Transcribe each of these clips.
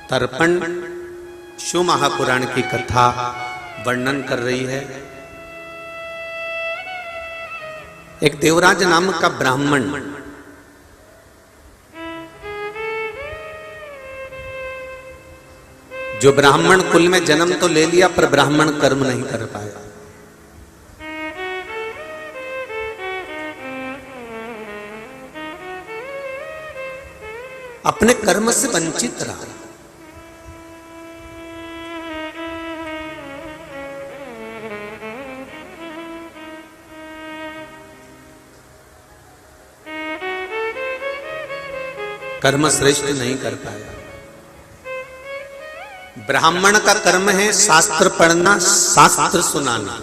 तर्पण शिव महापुराण की कथा वर्णन कर रही है। एक देवराज नाम का ब्राह्मण जो ब्राह्मण कुल में जन्म तो ले लिया पर ब्राह्मण कर्म नहीं कर पाया। अपने कर्म से वंचित रहा। कर्म श्रेष्ठ नहीं कर पाया। ब्राह्मण का कर्म है शास्त्र पढ़ना, शास्त्र सुनाना।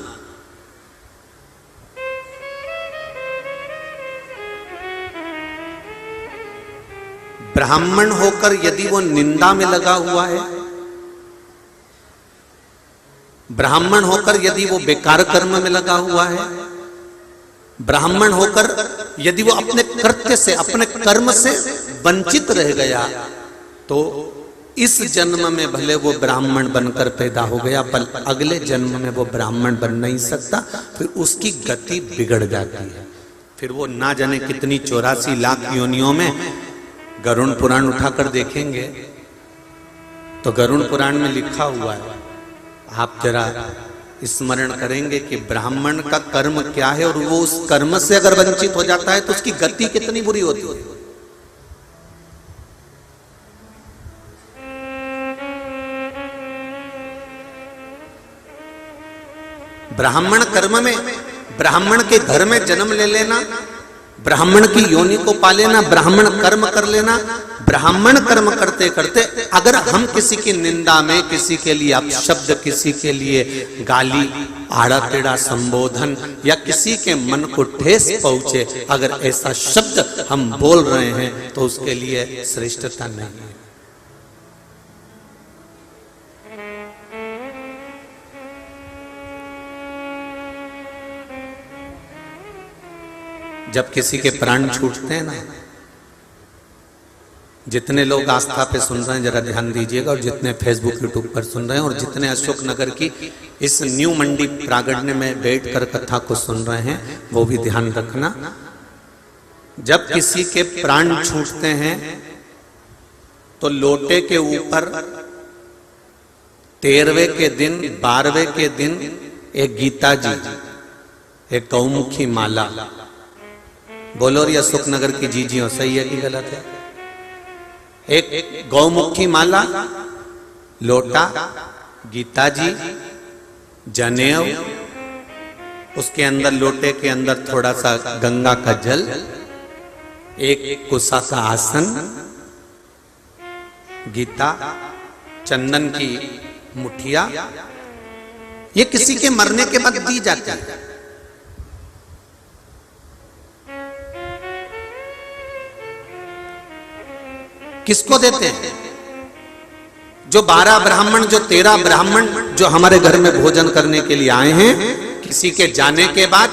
ब्राह्मण होकर यदि वो निंदा में लगा हुआ है, ब्राह्मण होकर यदि वो बेकार कर्म में लगा हुआ है, ब्राह्मण होकर यदि वो अपने कृत्य से, अपने कर्म से वंचित रह गया, तो इस जन्म में भले वो ब्राह्मण बनकर पैदा हो गया, पर अगले जन्म में वो ब्राह्मण बन नहीं सकता। फिर उसकी गति बिगड़ जाती है। फिर वो ना जाने कितनी 84 लाख योनियों में, गरुड़ पुराण उठाकर देखेंगे तो गरुड़ पुराण में लिखा हुआ है, आप जरा स्मरण करेंगे कि ब्राह्मण का कर्म क्या है और वो उस कर्म से अगर वंचित हो जाता है तो उसकी गति कितनी बुरी होती है। ब्राह्मण कर्म में, ब्राह्मण के घर में जन्म ले लेना, ब्राह्मण की योनि को पा लेना, ब्राह्मण कर्म कर लेना, ब्राह्मण कर्म करते करते अगर हम किसी की निंदा में, किसी के लिए अपशब्द, किसी के लिए गाली, आड़ा टेढ़ा संबोधन या किसी के मन को ठेस पहुंचे, अगर ऐसा शब्द हम बोल रहे हैं तो उसके लिए श्रेष्ठता नहीं है। जब किसी के प्राण छूटते हैं ना, जितने लोग आस्था पे सुन रहे हैं जरा ध्यान दीजिएगा, और जितने फेसबुक यूट्यूब पर सुन रहे हैं, और जितने अशोक नगर की इस न्यू मंडी प्रागड्य में बैठकर कथा को सुन रहे हैं, वो भी ध्यान रखना। जब किसी के प्राण छूटते हैं तो लोटे के ऊपर 13वें के दिन, 12वें के दिन एक गीता जी, एक गौमुखी माला, बोलो रे अशोक नगर की जीजियों, सही है कि गलत है? एक गौमुखी माला, लोटा, गीता जी, जनेऊ, उसके अंदर लोटे के अंदर थोड़ा सा गंगा का जल, एक कुसा का आसन, गीता, चंदन की मुठिया, ये किसी के मरने के बाद दी जाती है। किसको देते हैं? जो 12 ब्राह्मण, जो 13 ब्राह्मण जो हमारे घर में भोजन करने के लिए आए हैं, किसी के जाने के बाद,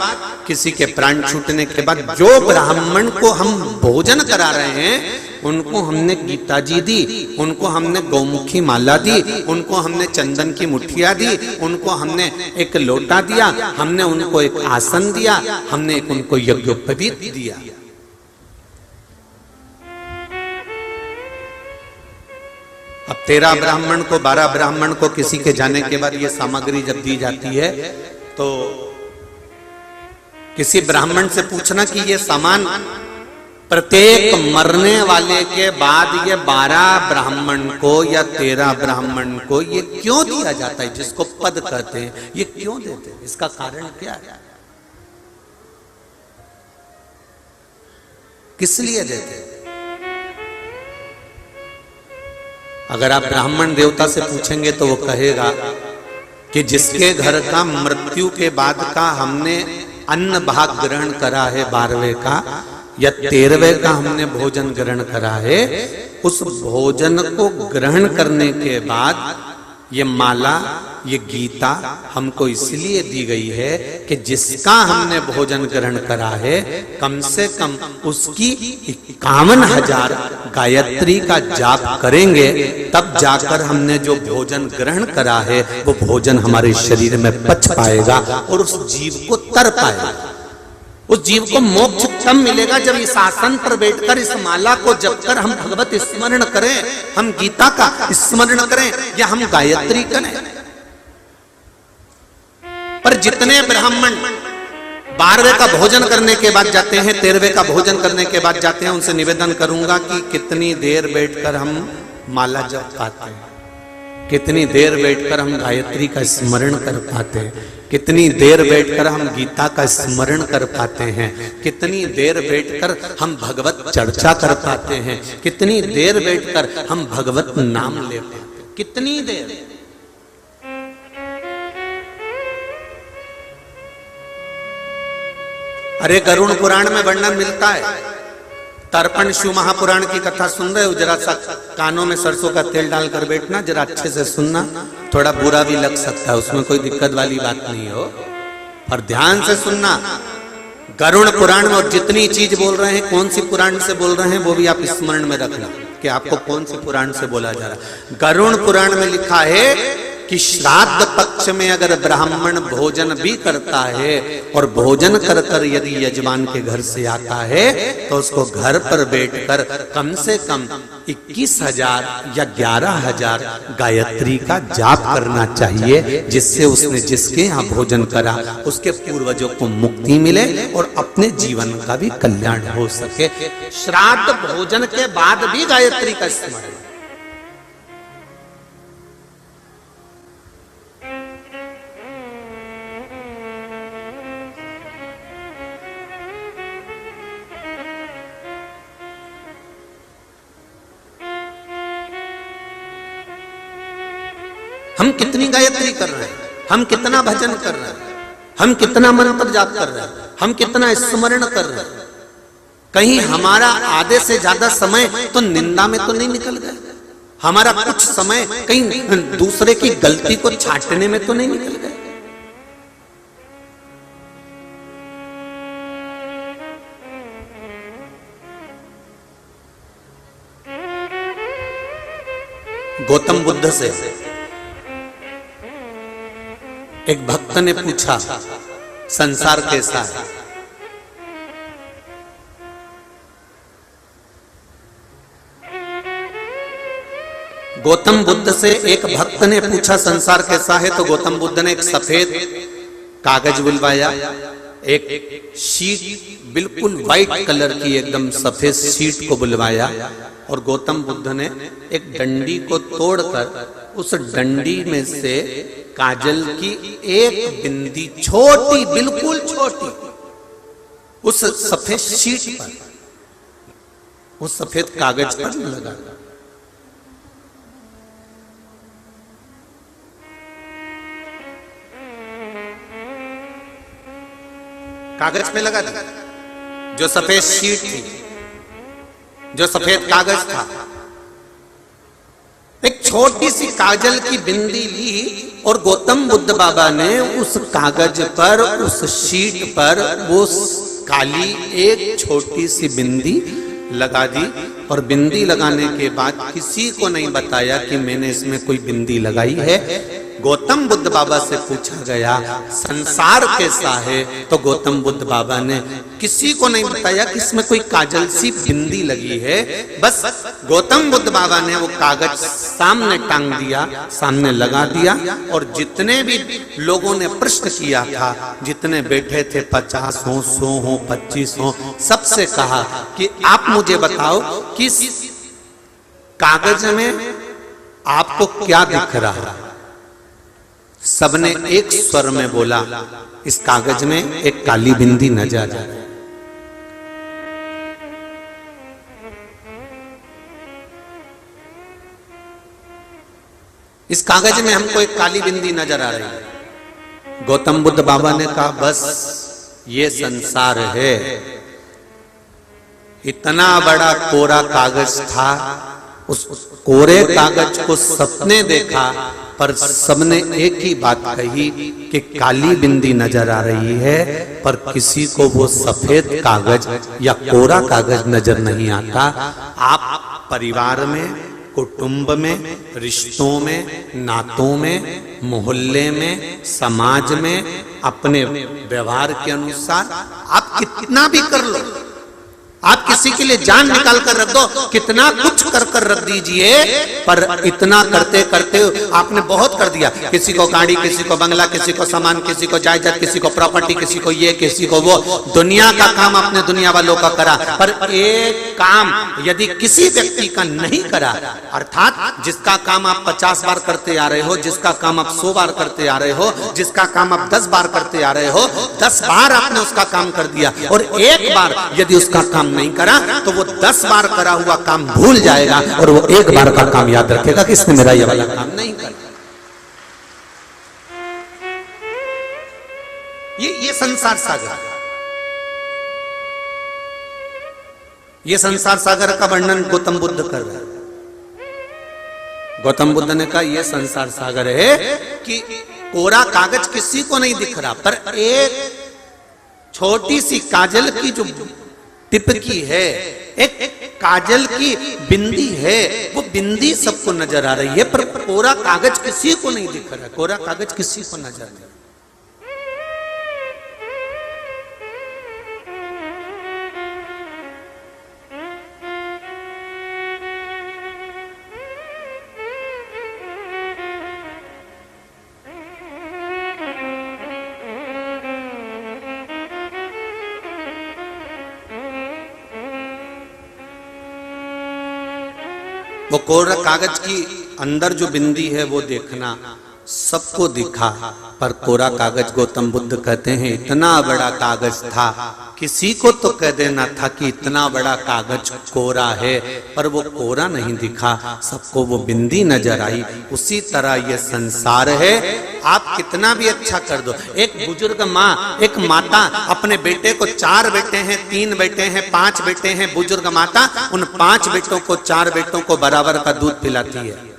किसी के प्राण छूटने के बाद, जो ब्राह्मण को हम भोजन करा रहे हैं, उनको हमने गीता जी दी, उनको हमने गौमुखी माला दी, उनको हमने चंदन की मुठिया दी, उनको हमने एक लोटा दिया, हमने उनको एक आसन दिया, हमने एक उनको यज्ञोपवीत दिया। अब 13 ब्राह्मण को, 12 ब्राह्मण को किसी के जाने के बाद ये सामग्री जब दी जाती है तो किसी ब्राह्मण से पूछना कि ये सामान प्रत्येक मरने वाले के बाद ये 12 ब्राह्मण को या 13 ब्राह्मण को ये क्यों दिया जाता है, जिसको पद कहते हैं, ये क्यों देते हैं, इसका कारण क्या है, किस लिए देते हैं? अगर आप ब्राह्मण देवता से पूछेंगे तो वो कहेगा कि जिसके घर का मृत्यु के बाद का हमने अन्न भाग ग्रहण करा है, 12वें का या 13वें का हमने भोजन ग्रहण करा है, उस भोजन को ग्रहण करने के बाद ये माला, ये गीता हमको इसलिए दी गई है कि जिसका हमने भोजन ग्रहण करा है, कम से कम उसकी 51,000 गायत्री का जाप करेंगे, तब जाकर हमने जो भोजन ग्रहण करा है वो भोजन हमारे शरीर में पच पाएगा और उस जीव को तर पाएगा। उस जीव को मोक्ष तब मिलेगा जब इस आसन पर बैठकर इस माला को जपकर हम भगवत स्मरण करें, हम गीता का स्मरण करें या हम गायत्री करें। पर जितने ब्राह्मण 12वें का भोजन करने के बाद जाते हैं, 13वें का भोजन करने के बाद जाते हैं, उनसे निवेदन करूंगा कि कितनी देर बैठकर हम माला जप पाते हैं, कितनी देर बैठकर हम गायत्री का स्मरण कर पाते हैं, कितनी देर बैठकर हम गीता का स्मरण कर पाते हैं, कितनी देर बैठकर हम भगवत चर्चा कर पाते हैं, कितनी देर बैठकर हम भगवत नाम ले पाते हैं, कितनी देर। अरे गरुड़ पुराण में वर्णन मिलता है, तर्पण शिव महापुराण की कथा सुन रहे हो, जरा सा कानों में सरसों का तेल डालकर बैठना, जरा अच्छे से सुनना, थोड़ा बुरा भी लग सकता है, उसमें कोई दिक्कत वाली बात नहीं हो, पर ध्यान से सुनना। गरुड़ पुराण में और जितनी चीज बोल रहे हैं, कौन सी पुराण से बोल रहे हैं वो भी आप स्मरण में रखना कि आपको कौन सी पुराण से बोला जा रहा है। गरुड़ पुराण में लिखा है कि श्राद्ध पक्ष में अगर ब्राह्मण भोजन भी करता है और भोजन कर कर यदि यजमान के घर से आता है तो उसको घर पर बैठकर कम से कम 21,000 या 11,000 गायत्री का जाप करना चाहिए, जिससे उसने जिसके यहाँ भोजन करा उसके पूर्वजों को मुक्ति मिले और अपने जीवन का भी कल्याण हो सके। श्राद्ध भोजन के बाद भी गायत्री का स्मरण। हम कितनी गायत्री कर रहे हैं, हम कितना भजन कर रहे हैं, हम कितना मंत्र जाप कर रहे हैं, हम कितना स्मरण कर रहे हैं। कहीं हमारा आधे से ज्यादा समय तो निंदा में तो नहीं निकल गया, हमारा कुछ समय कहीं दूसरे की गलती को छांटने में तो नहीं निकल गया। गौतम बुद्ध से एक भक्त ने पूछा संसार कैसा है। गौतम बुद्ध से एक भक्त ने पूछा संसार कैसा है, तो गौतम बुद्ध ने एक सफेद कागज बुलवाया, एक शीट बिल्कुल व्हाइट कलर की एकदम सफेद शीट को बुलवाया और गौतम बुद्ध ने एक डंडी को तोड़कर उस डंडी में से काजल की एक बिंदी छोटी, बिल्कुल छोटी, उस सफेद शीट पर, उस सफेद कागज पर लगा। कागज पे लगा दिया, जो सफेद शीट थी, जो सफेद कागज था। एक छोटी सी काजल की बिंदी ली और गौतम बुद्ध बाबा ने उस कागज पर, उस शीट पर वो काली एक छोटी सी बिंदी लगा दी और बिंदी लगाने के बाद किसी को नहीं बताया कि मैंने इसमें कोई बिंदी लगाई है। गौतम बुद्ध बाबा से पूछा गया संसार कैसा है, तो गौतम बुद्ध बाबा ने किसी को नहीं बताया कि इसमें कोई काजल सी बिंदी लगी है। बस गौतम बुद्ध बाबा ने वो कागज सामने टांग दिया, सामने लगा दिया और जितने भी लोगों ने प्रश्न किया था, जितने बैठे थे 50 हो, 100 हो, 25 हो, सबसे कहा कि आप मुझे बताओ कि इस कागज में आपको क्या दिख रहा है। सबने एक स्वर में बोला इस कागज में एक काली बिंदी नजर आ रही। इस कागज में हमको एक काली बिंदी नजर आ रही है। गौतम बुद्ध बाबा ने कहा बस ये संसार है। इतना बड़ा कोरा कागज था, उस कोरे कागज को सबने देखा पर सबने एक ही बात कही कि काली बिंदी नजर आ रही है, पर किसी को वो सफेद कागज या कोरा कागज नजर नहीं आता। आप परिवार में, कुटुंब में, रिश्तों में, नातों में, मोहल्ले में, समाज में, अपने व्यवहार के अनुसार आप कितना भी कर लो, आप किसी के लिए जान निकाल कर रख दो, कितना कुछ कर कर रख दीजिए, पर इतना करते करते आपने बहुत कर दिया। किसी को गाड़ी, किसी को बंगला, किसी को सामान, किसी को जायदाद, किसी को प्रॉपर्टी, किसी को ये, किसी को वो, दुनिया का काम आपने दुनिया वालों का करा, पर एक काम यदि किसी व्यक्ति का नहीं करा, अर्थात जिसका काम आप 50 बार करते आ रहे हो, जिसका काम आप 100 बार करते आ रहे हो, जिसका काम आप 10 बार करते आ रहे हो, 10 बार आपने उसका काम कर दिया, और एक बार यदि उसका काम नहीं करा तो वो 10 बार करा हुआ काम भूल जाएगा और वो एक बार का काम याद रखेगा कि इसने मेरा ये वाला काम नहीं करा। ये संसार सागर, ये संसार सागर का वर्णन गौतम बुद्ध कर रहे हैं। गौतम बुद्ध ने कहा ये संसार सागर है कि कोरा कागज किसी को नहीं दिख रहा, पर एक छोटी सी काजल की जो टिपकी है, एक काजल की बिंदी है, वो बिंदी सबको नजर आ रही है, पर कोरा कागज किसी को नहीं दिख रहा, कोरा कागज किसी को नजर नहीं। वो कोरा कागज की अंदर जो बिंदी है वो देखना सबको दिखा, पर कोरा कागज गौतम बुद्ध कहते हैं इतना बड़ा कागज था, किसी को तो कह देना था कि इतना बड़ा कागज कोरा है, पर वो कोरा नहीं दिखा, सबको वो बिंदी नजर आई। उसी तरह ये संसार है, आप कितना भी अच्छा कर दो। एक बुजुर्ग माँ, एक माता अपने बेटे को, 4 बेटे हैं, 3 बेटे हैं, 5 बेटे हैं, बुजुर्ग माता उन 5 बेटों को, 4 बेटों को बराबर का दूध पिलाती है।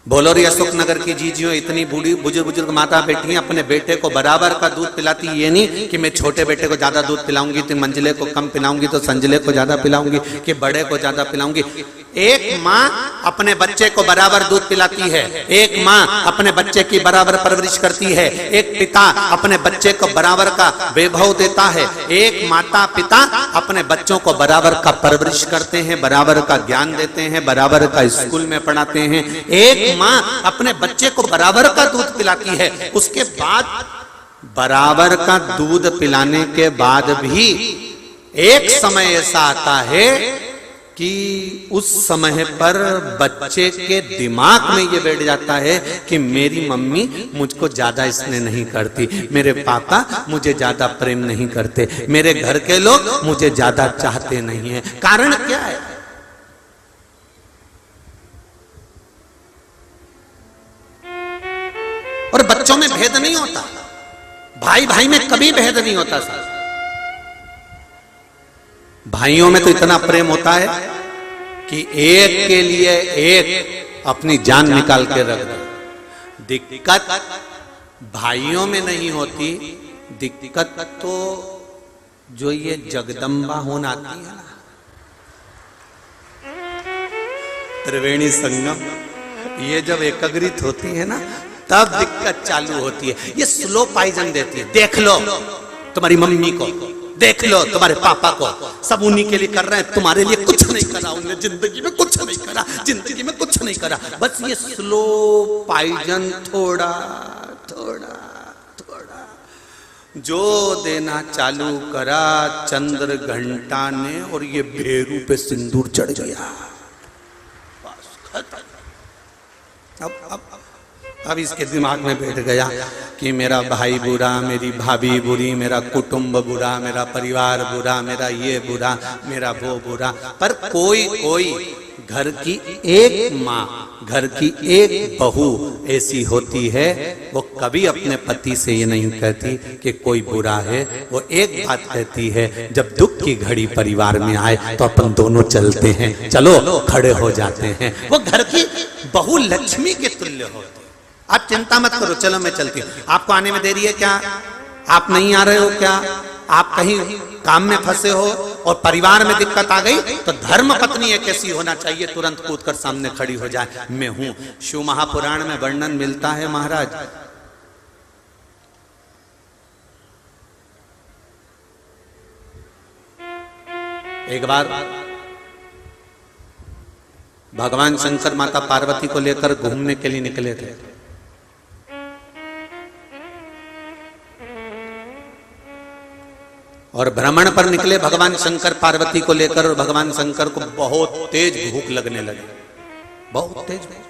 बोलोरी अशोक नगर की जीजियों, इतनी बूढ़ी बुजुर्ग माता बैठी अपने बेटे को बराबर का दूध पिलाती। ये नहीं कि मैं छोटे बेटे को ज्यादा दूध पिलाऊंगी तो मंजिले को कम पिलाऊंगी, तो संजले को ज्यादा पिलाऊंगी, कि बड़े को ज्यादा पिलाऊंगी। एक माँ अपने बच्चे को बराबर दूध पिलाती है, एक माँ अपने बच्चे की बराबर परवरिश करती है, एक पिता अपने बच्चे को बराबर का वैभव देता है, एक माता पिता अपने बच्चों को बराबर का परवरिश करते हैं, बराबर का ज्ञान देते हैं, बराबर का स्कूल में पढ़ाते हैं। एक माँ अपने बच्चे को बराबर का दूध पिलाती है, उसके बाद बराबर का दूध पिलाने के बाद भी एक समय ऐसा आता है कि उस समय पर बच्चे के दिमाग में ये बैठ जाता है कि मेरी मम्मी मुझको ज्यादा स्नेह नहीं करती, मेरे पापा मुझे ज्यादा प्रेम नहीं करते, मेरे घर के लोग मुझे ज्यादा चाहते नहीं है। कारण क्या है? और बच्चों में भेद नहीं होता, भाई भाई में कभी भेद नहीं होता साहब। भाइयों में तो इतना प्रेम होता है कि एक के लिए एक अपनी जान निकाल के रख दे। दिक्कत भाइयों में नहीं होती, दिक्कत तो जो ये जगदम्बा होना आती है ना, त्रिवेणी संगम, ये जब एकाग्रित होती है ना तब दिक्कत चालू होती है। ये स्लो पॉइजन देती है। देख लो तुम्हारी मम्मी को, देख लो तुम्हारे पापा को, सब उन्हीं के लिए कर रहे हैं, तुम्हारे लिए कुछ नहीं करा, उन्हें जिंदगी में कुछ नहीं करा, जिंदगी में कुछ नहीं करा। बस ये स्लो पॉइजन थोड़ा थोड़ा थोड़ा जो देना चालू करा चंद्र घंटा ने, और ये भेरू पे सिंदूर चढ़ गया। अब इसके दिमाग में बैठ गया कि मेरा भाई बुरा, मेरी भाभी बुरी, मेरा कुटुंब बुरा, मेरा परिवार बुरा, मेरा ये बुरा, मेरा वो बुरा। पर कोई घर की एक माँ, घर की एक बहू ऐसी होती है, वो कभी अपने पति से ये नहीं कहती कि कोई बुरा है। वो एक बात कहती है, जब दुख की घड़ी परिवार में आए तो अपन दोनों चलते हैं, चलो खड़े हो जाते हैं। वो घर की बहू लक्ष्मी के तुल्य होती। आप चिंता मत करो, चलो मैं चलती हूँ। आपको आने में देरी है क्या? आप नहीं आ रहे हो क्या? आप कहीं काम में फंसे हो और परिवार में दिक्कत आ गई तो धर्म पत्नी एक ऐसी होना चाहिए, तुरंत कूदकर सामने खड़ी हो जाए, मैं हूं। शिव महापुराण में वर्णन मिलता है महाराज, एक बार भगवान शंकर माता पार्वती को लेकर घूमने के लिए निकले थे। और भ्रमण पर निकले भगवान शंकर पार्वती को लेकर, और भगवान शंकर को बहुत तेज भूख लगने लगी, बहुत तेज भूख।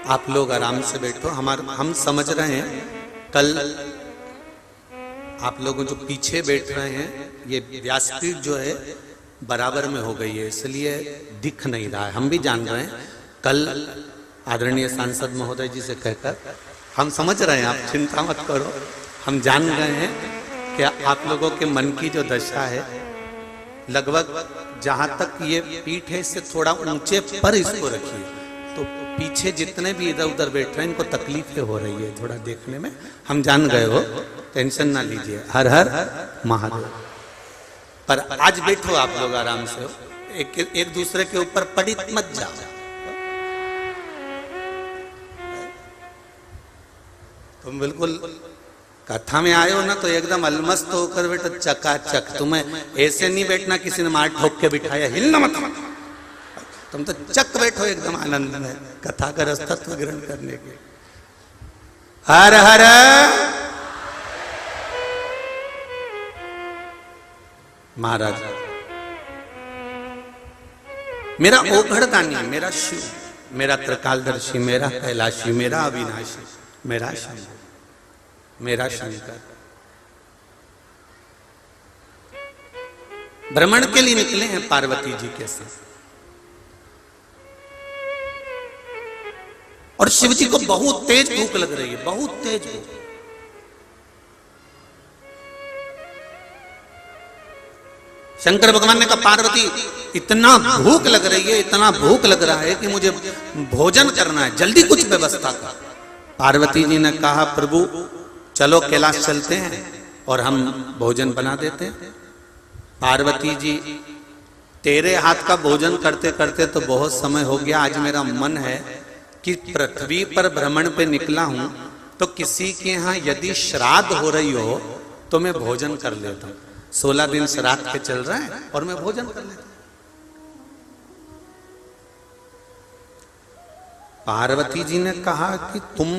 आप लोग आराम से बैठो, हम समझ रहे हैं। कल आप लोगों जो पीछे बैठ रहे हैं, ये व्यासपीठ जो है बराबर में हो गई है, इसलिए दिख नहीं रहा है। हम भी जान रहे हैं, कल आदरणीय सांसद महोदय जी से कहकर हम समझ रहे हैं, आप चिंता मत करो। हम जान रहे हैं कि आप लोगों के मन की जो दशा है, लगभग जहां तक ये पीठ है इससे थोड़ा ऊंचे पर इसको रखिए, तो पीछे जितने भी इधर उधर बैठ रहे हैं इनको तकलीफें हो रही है थोड़ा देखने में। हम जान गए हो, टेंशन ना लीजिए। हर हर महादेव। पर आज बैठो आप लोग आराम से, एक दूसरे के ऊपर पड़ित मत जाओ। तुम बिल्कुल कथा में आए हो ना, तो एकदम अलमस्त होकर बैठो, चकाचक। तुम्हें ऐसे नहीं बैठना किसी ने मार ठोक के बिठाया, हिलना मत। तुम तो चक बैठो एकदम आनंद में, कथा का रसतत्व ग्रहण करने के। हर हर महाराज, मेरा ओघड़दानी, मेरा शिव, मेरा त्रिकालदर्शी, मेरा कैलाशी, मेरा अविनाशी, मेरा शिव, मेरा शंकर भ्रमण के लिए निकले हैं पार्वती जी के साथ। और शिव जी को बहुत तेज भूख लग रही है, बहुत तेज भूख। शंकर भगवान ने कहा, पार्वती इतना भूख लग रही है, इतना भूख लग रहा है कि मुझे भोजन करना है, जल्दी कुछ व्यवस्था कर। पार्वती जी ने कहा, प्रभु चलो कैलाश चलते हैं और हम भोजन बना देते हैं। पार्वती जी, तेरे हाथ का भोजन करते करते तो बहुत समय हो गया, आज मेरा मन है कि पृथ्वी पर भ्रमण पे निकला हूं, तो किसी के यहां यदि श्राद्ध हो रही हो तो मैं भोजन कर लेता हूं। 16 दिन श्राद्ध के चल रहे हैं और मैं भोजन कर लेता हूं। पार्वती जी ने कहा कि तुम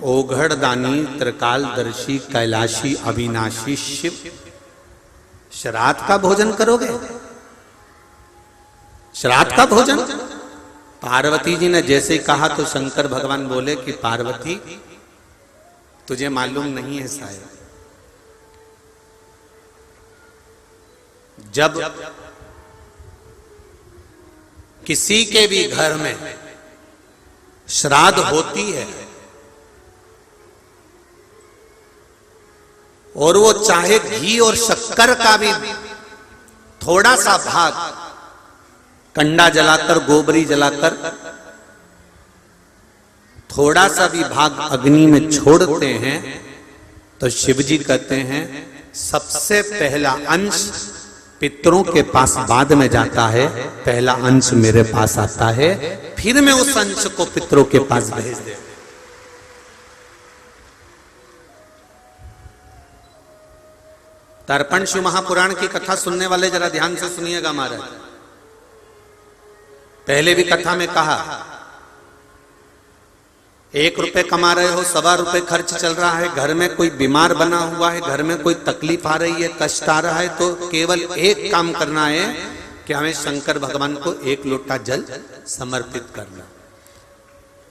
ओघड़दानी, त्रिकालदर्शी, कैलाशी, अविनाशी शिव श्राद्ध का भोजन करोगे? श्राद्ध का भोजन? पार्वती जी ने जैसे कहा तो शंकर भगवान बोले कि पार्वती तुझे मालूम नहीं है शायद, जब किसी के भी घर में श्राद्ध होती है और वो चाहे घी और शक्कर का भी थोड़ा सा भाग कंडा जलाकर, गोबरी जलाकर थोड़ा सा भी भाग अग्नि में छोड़ते हैं, तो शिव जी कहते हैं सबसे पहला अंश पितरों के पास बाद में जाता है, पहला अंश मेरे पास आता है, फिर मैं उस अंश को पितरों के पास भेज दे। तर्पण शिव महापुराण की कथा सुनने वाले जरा ध्यान से सुनिएगा महाराज। पहले भी कथा में कहा, 1 रुपए कमा रहे हो, 1.25 रुपए खर्च चल रहा है, घर में कोई बीमार बना हुआ है, घर में कोई तकलीफ आ रही है, कष्ट आ रहा है, तो केवल एक काम करना है कि हमें शंकर भगवान को 1 लोटा जल समर्पित करना।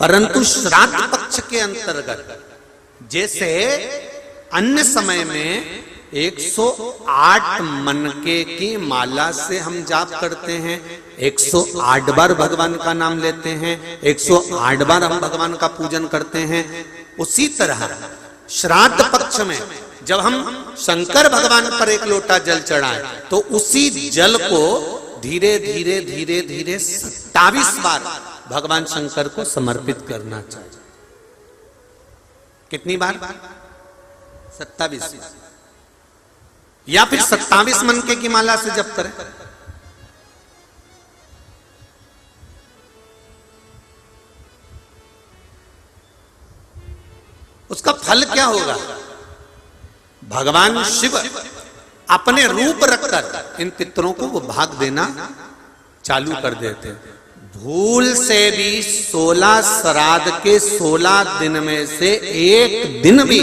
परंतु श्राद्ध पक्ष के अंतर्गत जैसे अन्य समय में 108 मनके की माला से हम जाप करते हैं, 108 बार भगवान का नाम लेते हैं, 108 बार हम भगवान का पूजन करते हैं, उसी तरह श्राद्ध पक्ष में जब हम शंकर भगवान पर 1 लोटा जल चढ़ाएं तो उसी जल को धीरे धीरे धीरे धीरे 27 बार भगवान शंकर को समर्पित करना चाहिए। कितनी बार? 27 बार, या फिर 27 मनके की माला से जप करें। उसका फल क्या होगा? भगवान शिव अपने रूप रखकर इन पितरों को वो भाग देना चालू कर देते हैं। भूल से भी 16 श्राद्ध के 16 दिन में से एक दिन भी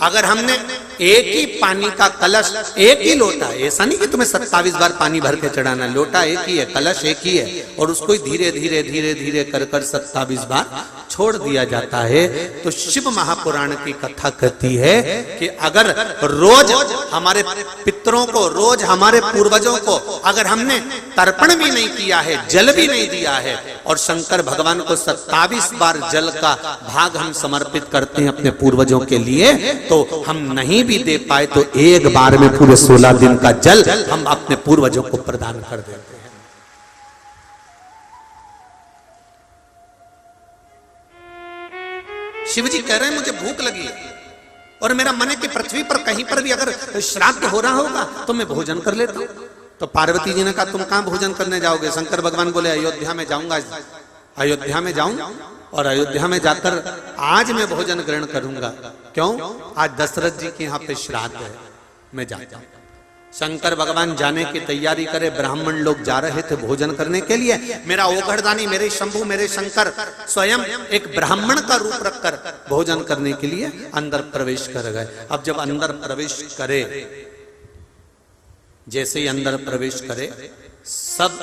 अगर हमने एक ही पानी का कलश, एक ही लोटा, ऐसा नहीं कि तुम्हें 27 बार पानी भर के चढ़ाना, लोटा एक ही है, कलश एक ही है, और उसको धीरे धीरे धीरे धीरे कर 27 बार छोड़ दिया जाता है, तो शिव महापुराण की कथा कहती है कि अगर रोज हमारे पितरों को, रोज हमारे पूर्वजों को अगर हमने तर्पण भी नहीं किया है, जल भी नहीं दिया है, और शंकर भगवान को 27 बार जल का भाग हम समर्पित करते हैं अपने पूर्वजों के लिए, तो हम नहीं भी दे पाए तो एक बार में पूरे 16 दिन का जल हम अपने पूर्वजों को प्रदान कर देते हैं। शिवजी कह रहे हैं मुझे भूख लगी है और मेरा मन है कि पृथ्वी पर कहीं पर भी अगर श्राद्ध हो रहा होगा तो मैं भोजन कर लेता हूं। तो पार्वती जी ने कहा तुम कहां भोजन करने जाओगे? शंकर भगवान बोले अयोध्या में जाऊंगा, अयोध्या में जाऊं और अयोध्या में जाकर आज मैं भोजन ग्रहण करूंगा। क्यों? आज दशरथ जी के यहाँ पे श्राद्ध है, मैं जाता हूं। शंकर भगवान जाने की तैयारी करे, ब्राह्मण लोग जा रहे थे भोजन करने के लिए, मेरा ओघड़दानी, मेरे शंभु, मेरे शंकर स्वयं एक ब्राह्मण का रूप रखकर भोजन करने के लिए अंदर प्रवेश कर गए। अब जब अंदर प्रवेश करे, जैसे ही अंदर प्रवेश करे, सब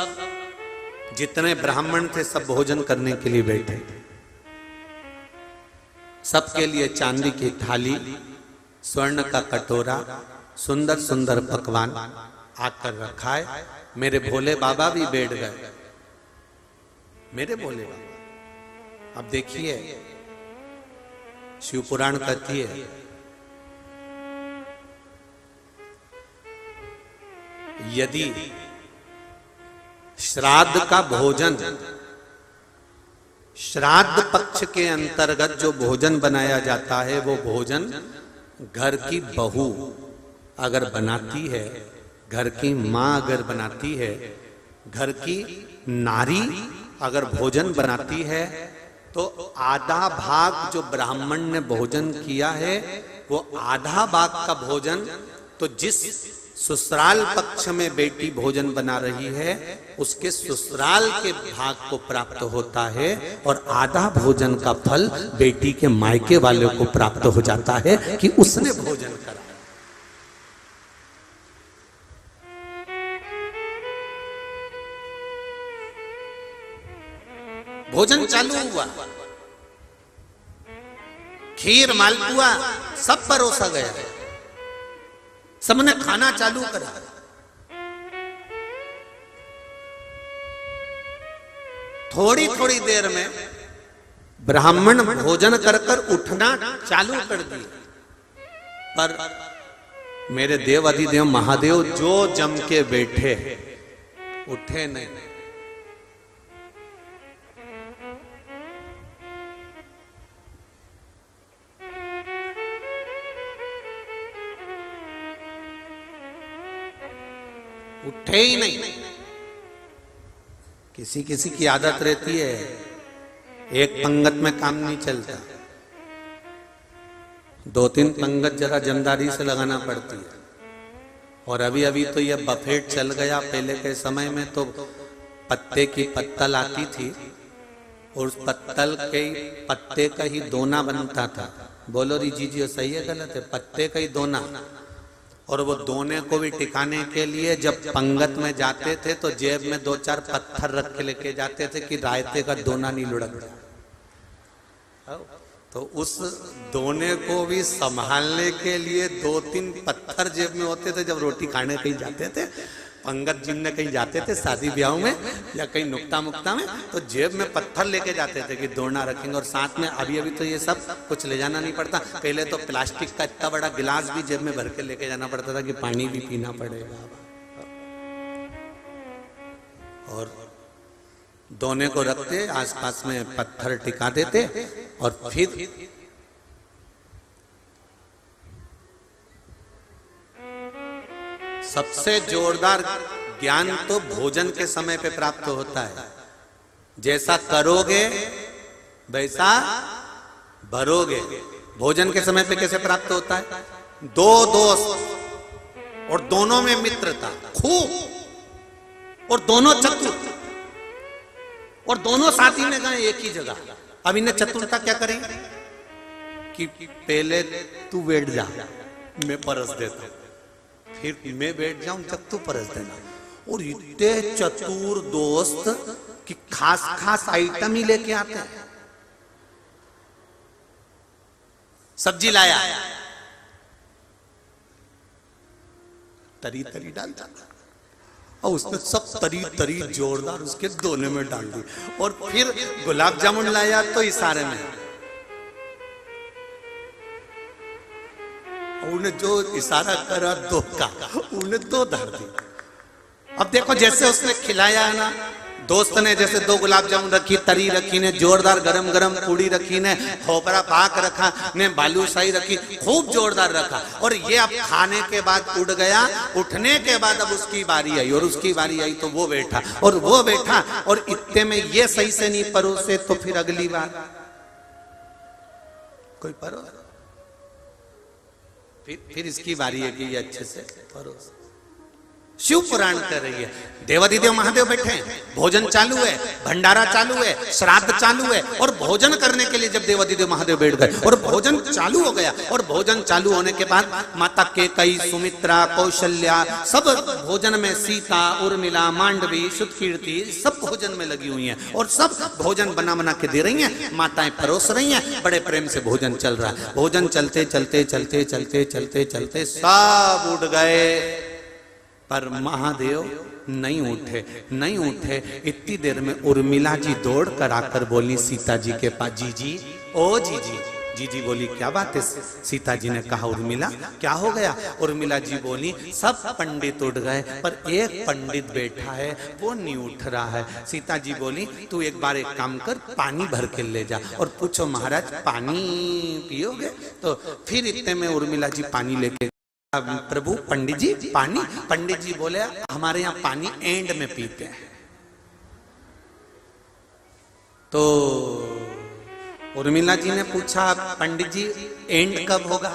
जितने ब्राह्मण थे सब भोजन करने के लिए बैठे। सबके लिए चांदी की थाली, स्वर्ण का कटोरा, सुंदर सुंदर पकवान आकर रखा है। मेरे भोले बाबा भी बैठ गए, मेरे भोले बाबा। अब देखिए शिव पुराण कहती है यदि श्राद्ध का भोजन, श्राद्ध पक्ष के अंतर्गत जो भोजन बनाया जाता है वो भोजन घर की बहू अगर बनाती है, घर की मां अगर बनाती है, घर की नारी अगर भोजन बनाती है, तो आधा भाग जो ब्राह्मण ने भोजन किया है वो आधा भाग का भोजन तो जिस ससुराल पक्ष में बेटी भोजन बना रही है उसके ससुराल के भाग को प्राप्त होता है, और आधा भोजन का फल बेटी के मायके वाले को प्राप्त हो जाता है कि उसने भोजन करा। भोजन चालू हुआ, खीर मालपुआ सब परोसा गया, सबने खाना चालू करा। थोड़ी थोड़ी देर में ब्राह्मण भोजन कर उठना चालू कर दिए, पर मेरे देव अधिदेव महादेव जो जम के बैठे उठे नहीं। उठे ही नहीं। किसी किसी की आदत रहती है एक पंगत में काम नहीं चलता, 2-3 पंगत जरा जमदारी से लगाना पड़ती है। और अभी अभी तो यह बफेट चल गया, पहले के समय में तो पत्ते की पत्तल आती थी और उस पत्तल के पत्ते का ही दोना बनता था। बोलो री जी जी सही है गलत है? पत्ते का ही दोना। और वो दोने को भी टिकाने के लिए जब पंगत में जाते थे तो जेब में 2-4 पत्थर रख के लेके जाते थे कि रायते का दोना नहीं लुढ़क जाए। तो उस दोने को भी संभालने के लिए 2-3 पत्थर जेब में होते थे। जब रोटी खाने कहीं जाते थे, पंगत जिनने कहीं जाते थे शादी ब्याह में या कहीं नुक्ता मुक्ता में, तो जेब में पत्थर लेके जाते थे कि दोना रखेंगे। और साथ में अभी तो ये सब कुछ ले जाना नहीं पड़ता। पहले तो प्लास्टिक का इतना बड़ा गिलास भी जेब में भर के लेके जाना पड़ता था कि पानी भी पीना पड़ेगा। और दोने को रखते, आसपास में पत्थर टिका देते और फिर सबसे जोरदार ज्ञान तो भोजन के समय पे प्राप्त होता है। जैसा करोगे वैसा भरोगे। भोजन के समय पे कैसे प्राप्त होता है? 2 दोस्त और दोनों में मित्रता खूब, और दोनों चतुर, और दोनों साथी में गए एक ही जगह। अब इन्हें चतुरता क्या करेंगे कि पहले तू बैठ जा, मैं परस देता हूं, फिर मैं बैठ जाऊं जब तू परस देना। और इतने चतुर दोस्त कि खास खास आइटम ही लेके आते हैं। सब्जी लाया, तरी तरी डालता और उसने सब तरी तरी जोरदार उसके दोने में डाल दी। और फिर गुलाब जामुन लाया तो इशारे में, उन्हें जो इशारा करा 2 का, उन्हें 2 धर दी। अब देखो जैसे उसने खिलाया है ना, दोस्त ने जैसे 2 गुलाब जामुन रखी, तरी रखी ने, जोरदार गरम गरम पूड़ी रखी ने, खोपरा पाक रखा ने, बालूशाही रखी, खूब जोरदार रखा। और ये अब खाने के बाद उठ गया। उठने के बाद अब उसकी बारी आई, और उसकी बारी आई तो वो बैठा, और वो बैठा, और इतने में ये सही से नहीं परोसे तो फिर अगली बार कोई परोस, फिर इसकी बारी है कि ये अच्छे से परोस। शिव पुराण कर रही है। देवाधिदेव महादेव बैठे हैं, भोजन चालू है, भंडारा चालू है, श्राद्ध चालू है। और भोजन करने के लिए जब देवाधिदेव महादेव बैठ गए और भोजन चालू हो गया, और भोजन चालू होने के बाद माता केकई, सुमित्रा, कौशल्या सब भोजन में, सीता, उर्मिला, मांडवी, शुद्धकीर्ति सब भोजन में लगी हुई हैं। और सब भोजन बना बना के दे रही हैं, माताएं परोस रही हैं, बड़े प्रेम से भोजन चल रहा है। भोजन चलते चलते चलते चलते चलते चलते सब उठ गए, पर महादेव नहीं उठे। इतनी देर में उर्मिला जी दौड़ कर आकर बोली सीता जी के पास, जीजी, ओ जीजी। जीजी बोली क्या बात है? सीता जी ने कहा उर्मिला क्या हो गया? उर्मिला जी बोली सब पंडित उठ गए, पर एक पंडित बैठा है वो नहीं उठ रहा है। सीता जी बोली तू एक बार एक काम कर, पानी भर के ले जा और पूछो महाराज पानी पियोगे? तो फिर इतने में उर्मिला जी पानी लेके, प्रभु पंडित जी पानी। पंडित जी बोले हमारे यहाँ पानी एंड में पीते हैं। तो उर्मिला जी ने पूछा पंडित जी एंड कब होगा?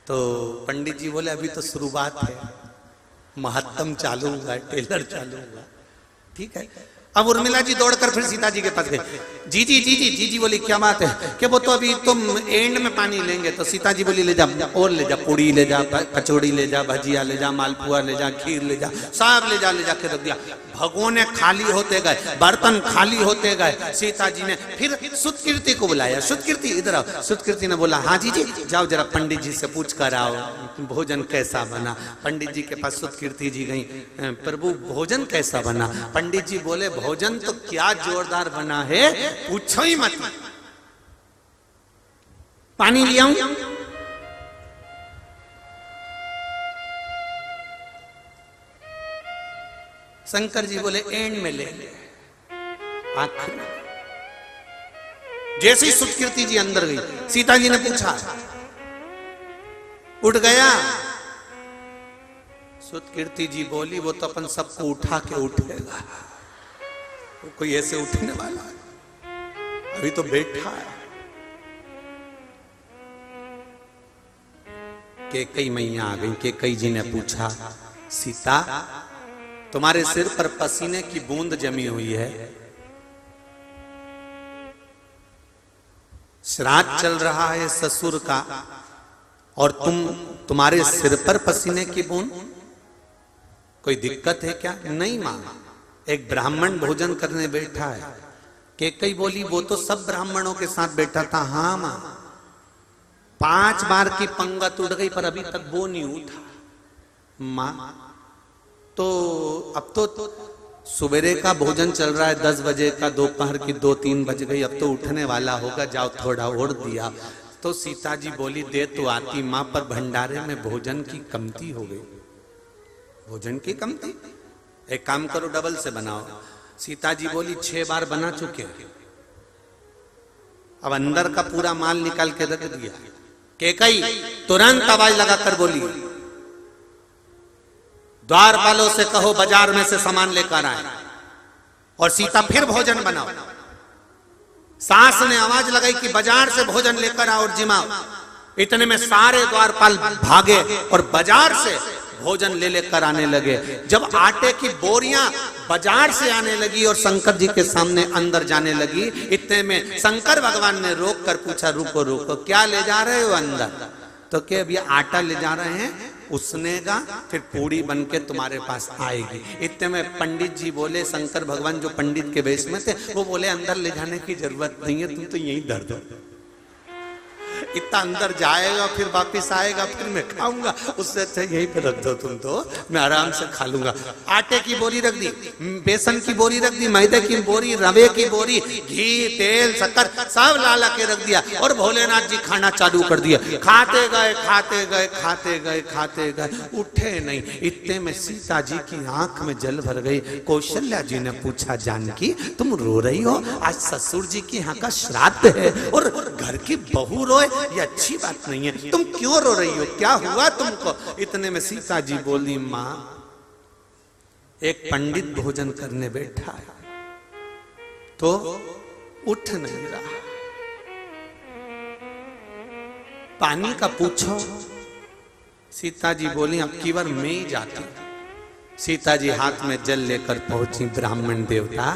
तो पंडित जी बोले अभी तो शुरुआत है, महत्तम चालू हुआ, टेलर चालू हुआ। ठीक है। अब उर्मिला जी दौड़कर फिर सीता जी के पास गए। जीजी जीजी जीजी बोली क्या बात है? कि वो तो अभी तुम एंड में पानी लेंगे। तो सीता जी बोली ले जा, और ले जा, पूड़ी ले जा, कचौड़ी ले जा, भजिया ले जा, मालपुआ ले जा, खीर ले जा, सब ले जा के रख दिया। भगोने खाली होते गए, बर्तन खाली होते गए। सीता जी ने फिर शुद्धकीर्ति को बुलाया, शुद्धकीर्ति इधर आओ। शुद्धकीर्ति ने बोला हाँ जीजी जाओ जरा पंडित जी से पूछ कर आओ भोजन कैसा बना। पंडित जी के पास शुद्धकीर्ति जी गई, प्रभु भोजन कैसा बना? पंडित जी बोले भोजन तो क्या जोरदार बना है, पूछो ही मत। पानी ले आऊं? शंकर जी बोले एंड में ले ले। आखिर जैसे ही शुद्धकीर्ति जी अंदर गई, सीता जी ने पूछा, उठ गया? शुद्धकीर्ति जी बोली वो तो अपन सबको उठा के उठेगा, वो कोई ऐसे उठने वाला है, अभी तो बैठा है। केकई मैया आ गई। केकई जी ने पूछा सीता तुम्हारे सिर पर पसीने की बूंद जमी हुई है, श्राद्ध चल रहा है ससुर का और तुम्हारे सिर पर पसीने की बूंद, कोई दिक्कत है क्या? नहीं मां, एक ब्राह्मण भोजन करने बैठा है। कैकेयी बोली वो तो सब ब्राह्मणों के साथ बैठा था। हाँ मां, 5 बार की पंगत उड़ गई पर अभी तक वो नहीं उठा। मां तो अब तो सवेरे का भोजन चल रहा है 10 बजे का, दोपहर की 2-3 बज गई, अब तो उठने वाला होगा, जाओ थोड़ा और दिया। तो सीता जी बोली दे तो आती मां, पर भंडारे में भोजन की कमती हो गई। भोजन की कमती, एक काम करो डबल से बनाओ। सीता जी बोली 6 बार बना चुके, अब अंदर का पूरा माल निकाल के रख दिया। कैकेयी तुरंत आवाज लगाकर बोली द्वारपालों से कहो बाजार में से सामान लेकर आए और सीता फिर भोजन बनाओ। सास ने आवाज लगाई कि बाजार से भोजन लेकर आओ और जिमाओ। इतने में सारे द्वारपाल भागे और बाजार से भोजन ले लेकर आने लगे। जब आटे की बोरियां बाजार से आने लगी और शंकर जी के सामने अंदर जाने लगी, इतने में शंकर भगवान ने रोक कर पूछा रुको रुको, क्या ले जा रहे हो अंदर? तो क्या अभी आटा ले जा रहे हैं, उसनेगा फिर पूड़ी बन के तुम्हारे पास आएगी। इतने में पंडित जी बोले, शंकर भगवान जो पंडित के वेश में थे वो बोले अंदर ले जाने की जरूरत नहीं है, तुम तो यहीं धर दो। इतना अंदर जाएगा फिर वापिस आएगा, फिर मैं खाऊंगा, उससे अच्छा यहीं पे रख दो तुम, तो मैं आराम से खा लूंगा। आटे की बोरी रख दी, बेसन की बोरी रख दी, मैदे की बोरी, रवे की बोरी, घी तेल शक्कर सब ला के रख दिया और भोलेनाथ जी खाना चालू कर दिया। खाते गए खाते गए खाते गए खाते गए, उठे नहीं। इतने में सीता जी की आंख में जल भर गई। कौशल्या जी ने पूछा जानकी तुम रो रही हो? आज ससुर जी की यहाँ का श्राद्ध है और घर की बहू रोए, ये अच्छी बात नहीं है, तुम क्यों रो रही हो, क्या हुआ तुमको? इतने में सीता जी बोली मां, एक पंडित भोजन करने बैठा है तो उठ नहीं रहा, पानी का पूछो। सीता जी बोली अब की बार मैं ही जाती। सीता जी हाथ में जल लेकर पहुंची। ब्राह्मण देवता,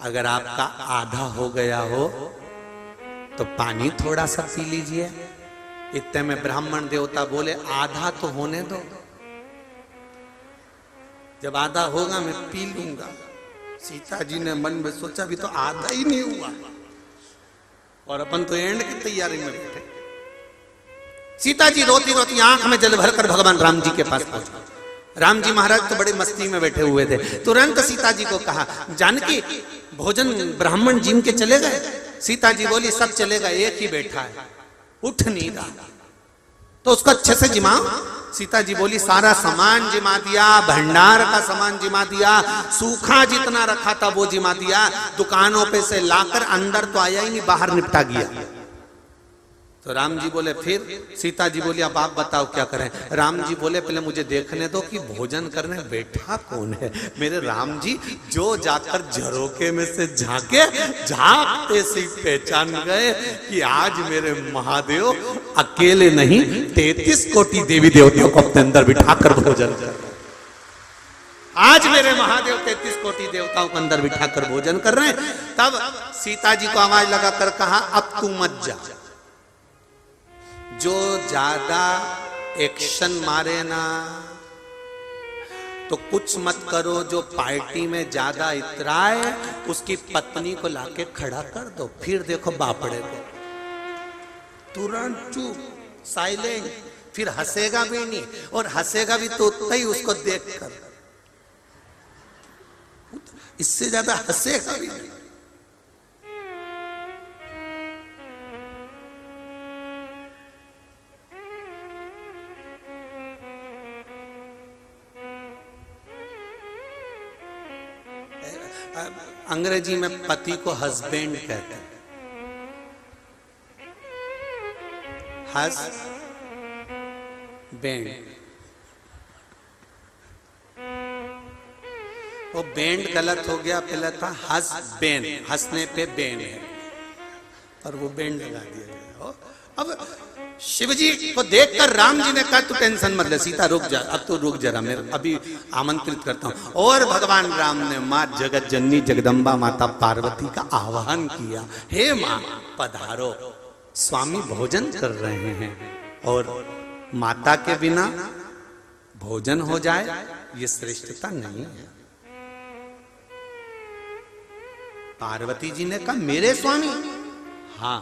अगर आपका आधा हो गया हो तो पानी थोड़ा सा पी लीजिए। इतने में ब्राह्मण देवता बोले आधा तो होने दो, जब आधा होगा मैं पी लूंगा। सीता जी ने मन में सोचा भी तो आधा ही नहीं हुआ और अपन तो एंड की तैयारी में बैठे। सीता जी रोती रोती आंख में जल भरकर भगवान राम जी के पास पहुंचे। राम जी महाराज तो बड़ी मस्ती में बैठे हुए थे। तुरंत सीता जी को कहा जानकी भोजन ब्राह्मण जिम के चले गए? सीता जी बोली सब चले गए, एक ही बैठा है, उठ नहीं रहा, तो उसको अच्छे से जिमाओ। सीता जी बोली सारा सामान जिमा दिया, भंडार का सामान जिमा दिया, सूखा जितना रखा था वो जिमा दिया, दुकानों पे से लाकर अंदर तो आया ही नहीं, बाहर निपटा गया। तो राम जी बोले फिर? सीता जी बोली अब आप बताओ क्या करें? राम जी बोले पहले मुझे देखने दो कि भोजन करने बैठा कौन है। मेरे राम जी जो जाकर झरोके में से झांके, झांकते से पहचान गए कि आज मेरे महादेव अकेले नहीं 33 कोटि देवी देवताओं को अपने अंदर बिठाकर भोजन कर, आज मेरे महादेव 33 कोटि देवताओं को अंदर बिठाकर भोजन कर रहे हैं। तब सीता जी को आवाज लगाकर कहा अब तू मत जा, जो ज्यादा एक्शन मारे ना तो कुछ मत करो, जो पार्टी में ज्यादा इतराए उसकी पत्नी को लाके खड़ा कर दो, फिर देखो बापड़े को। तुरंत चुप, साइलेंट, फिर हंसेगा भी नहीं और हंसेगा भी तो उतना ही उसको देखकर, इससे ज्यादा हंसेगा भी नहीं। अंग्रेजी में पति को हस्बैंड कहते हैं, हस्बैंड। वो बैंड गलत हो गया, पहले था हस्बैंड, हंसने पे बैंड है और वो बैंड लगा दिया गया। अब शिव जी को देखकर राम जी ने कहा तू टेंशन मत ले सीता, रुक जा, अब तो रुक जरा, मैं अभी आमंत्रित करता हूं। और भगवान राम ने मां जगत जननी जगदम्बा माता पार्वती का आह्वान किया, हे मां पधारो, स्वामी भोजन कर रहे हैं और माता के बिना भोजन हो जाए ये श्रेष्ठता नहीं है। पार्वती जी ने कहा मेरे स्वामी? हाँ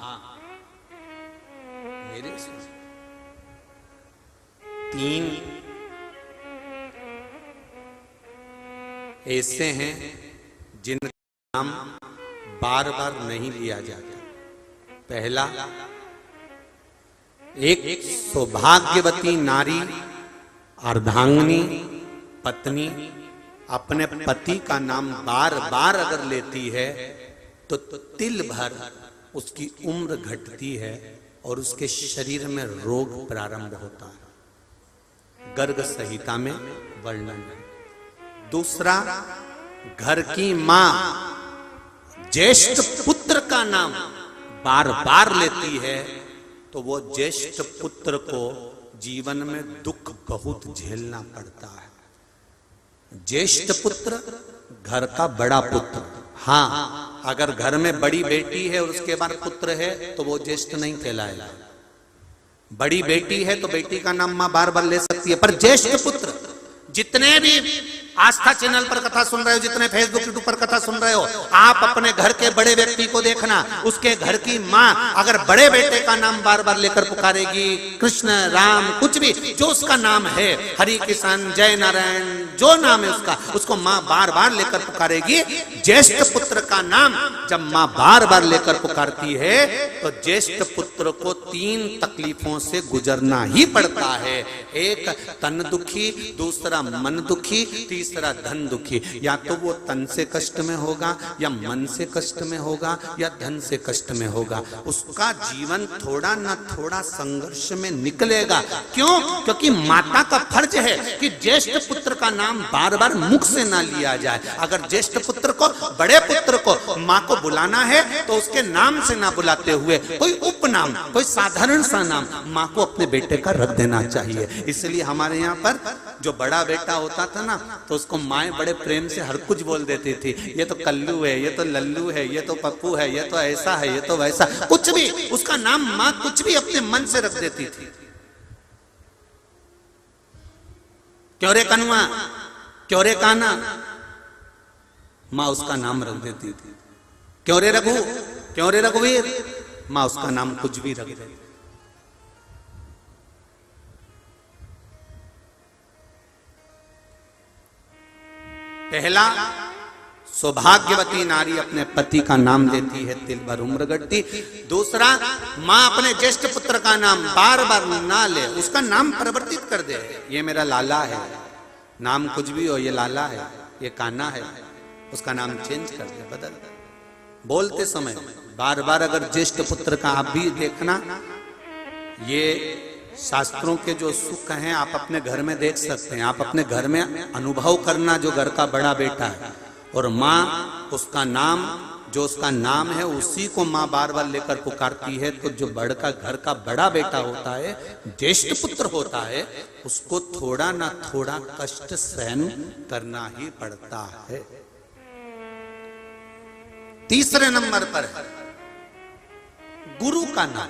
मेरे स्वामी। 3 ऐसे हैं जिनका नाम बार बार नहीं लिया जाता। पहला, एक सौभाग्यवती नारी अर्धांगिनी पत्नी अपने पति का नाम बार बार अगर लेती है तो तिल भर उसकी उम्र घटती है और उसके शरीर में रोग प्रारंभ होता है। गर्ग संहिता में वर्णन है। दूसरा, घर की मां ज्येष्ठ पुत्र का नाम बार बार लेती है तो वो ज्येष्ठ पुत्र को जीवन में दुख बहुत झेलना पड़ता है। ज्येष्ठ पुत्र घर का बड़ा पुत्र। हाँ, अगर घर में बड़ी बेटी है और उसके बाद पुत्र है तो वो ज्येष्ठ नहीं कहलाएगा। बड़ी बेटी है तो बेटी का नाम मां बार बार ले सकती है, पर ज्येष्ठ पुत्र, जितने भी आस्था चैनल पर कथा सुन रहे हो, जितने फेसबुक यूट्यूब पर कथा सुन रहे हो, आप अपने घर के बड़े व्यक्ति को देखना, उसके घर की मां अगर बड़े बेटे का नाम बार बार लेकर पुकारेगी, कृष्ण राम कुछ भी जो उसका नाम है, हरि किशन जय नारायण जो नाम है उसका, उसको मां बार बार लेकर पुकारेगी। ज्येष्ठ पुत्र का नाम जब मां बार बार लेकर पुकारती है तो ज्येष्ठ पुत्र को 3 तकलीफों से गुजरना ही पड़ता है। एक तन दुखी, दूसरा मन दुखी, तीसरा धन दुखी। या तो वो तन से कष्ट में होगा, या मन से कष्ट में होगा, या धन से कष्ट में होगा। उसका जीवन थोड़ा ना थोड़ा संघर्ष में निकलेगा। क्यों? क्योंकि माता का फर्ज है कि ज्येष्ठ पुत्र का नाम बार बार मुख से ना लिया जाए। अगर ज्येष्ठ पुत्र को, बड़े पुत्र को मां को बुलाना है तो उसके नाम से ना बुलाते हुए कोई उपनाम, कोई साधारण सा नाम मां को अपने बेटे का रख देना चाहिए। इसलिए हमारे यहाँ पर जो बड़ा बेटा होता था ना तो उसको माएं बड़े प्रेम से हर कुछ बोल देती थी, ये तो कल्लू है, ये तो लल्लू है, ये तो पप्पू है, ये तो ऐसा है, ये तो वैसा, कुछ भी उसका नाम मां कुछ भी अपने मन से रख देती थी। क्यों रे कनुआ, क्यों रे काना, मां उसका नाम रख देती थी। क्यों रे रघु, क्यों रे रघुवीर, मां उसका नाम कुछ भी रख देती। पहला, सौभाग्यवती नारी अपने पति का नाम लेती है, तिल भर उम्र घटती। दूसरा, मां अपने ज्येष्ठ पुत्र का नाम बार बार ना ले, उसका नाम परिवर्तित कर दे। ये मेरा लाला है, नाम कुछ भी हो, ये लाला है, ये कान्हा है, उसका नाम चेंज कर दे, बदल दे। बोलते समय बार बार अगर ज्येष्ठ पुत्र का आप भी देखना, ये शास्त्रों के जो सुख हैं आप अपने घर में देख सकते हैं। आप अपने घर में अनुभव करना, जो घर का बड़ा बेटा है और माँ उसका नाम, जो उसका नाम है उसी को माँ बार बार लेकर पुकारती है, तो जो बड़का घर का बड़ा बेटा होता है, ज्येष्ठ पुत्र होता है, उसको थोड़ा ना थोड़ा कष्ट सहन करना ही पड़ता है। तीसरे नंबर पर है गुरु का नाम।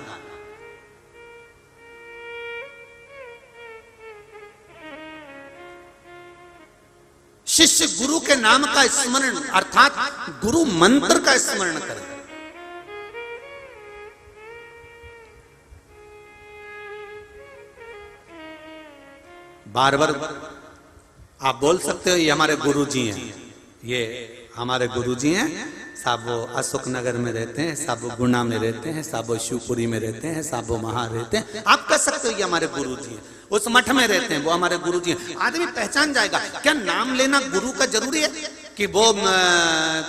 शिष्य गुरु के नाम का स्मरण अर्थात गुरु मंत्र का स्मरण करे। बार बार आप बोल सकते हो ये हमारे गुरुजी हैं, ये हमारे गुरुजी हैं, साहब वो अशोक नगर में रहते हैं, साहब वो गुना में रहते हैं, साहब वो शिवपुरी में रहते हैं, साहब वो वहां रहते हैं। आप कह सकते हो ये हमारे गुरुजी हैं, उस मठ में रहते हैं, वो हमारे गुरुजी हैं। आदमी पहचान जाएगा। क्या नाम लेना गुरु का जरूरी है? कि वो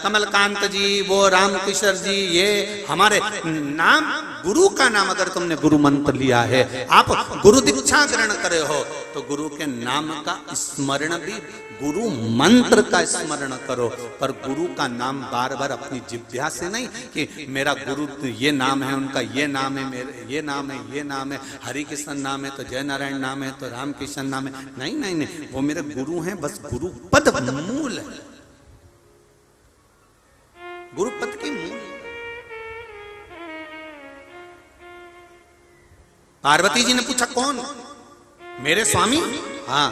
कमलकांत जी, वो रामकिशोर जी, ये हमारे नाम, गुरु का नाम अगर तुमने गुरु मंत्र लिया है, आप गुरु दीक्षा ग्रहण करे हो, तो गुरु के नाम का स्मरण भी, गुरु मंत्र का स्मरण करो, पर गुरु का नाम बार बार अपनी जिह्वा से नहीं कि मेरा गुरु ये नाम है, उनका ये नाम है, मेरे ये नाम है, ये नाम है, हरि कृष्ण नाम है तो जय नारायण नाम है तो राम कृष्ण नाम है, नहीं नहीं नहीं, वो मेरे गुरु हैं, बस गुरु पद मूल है, गुरु पद की मूल। पार्वती जी ने पूछा कौन? मेरे स्वामी। हाँ,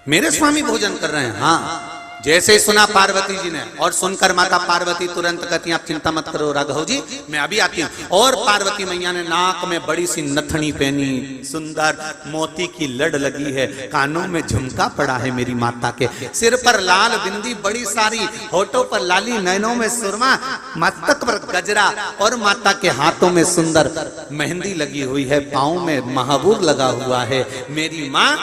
मेरे स्वामी भोजन कर रहे हैं। हाँ, जैसे ही सुना पार्वती जी ने, और सुनकर माता पार्वती तुरंत कहती हैं आप चिंता मत करो राघव जी, मैं अभी आती हूँ। और पार्वती मैया ने नाक में बड़ी सी नथनी पहनी, सुंदर मोती की लड़ लगी है, कानों में झुमका पड़ा है मेरी माता के, सिर पर लाल बिंदी बड़ी सारी, होठों पर लाली, नैनों में सुरमा, मस्तक पर गजरा, और माता के हाथों में सुंदर मेहंदी लगी हुई है, पाँव में महाबूर लगा हुआ है। मेरी माँ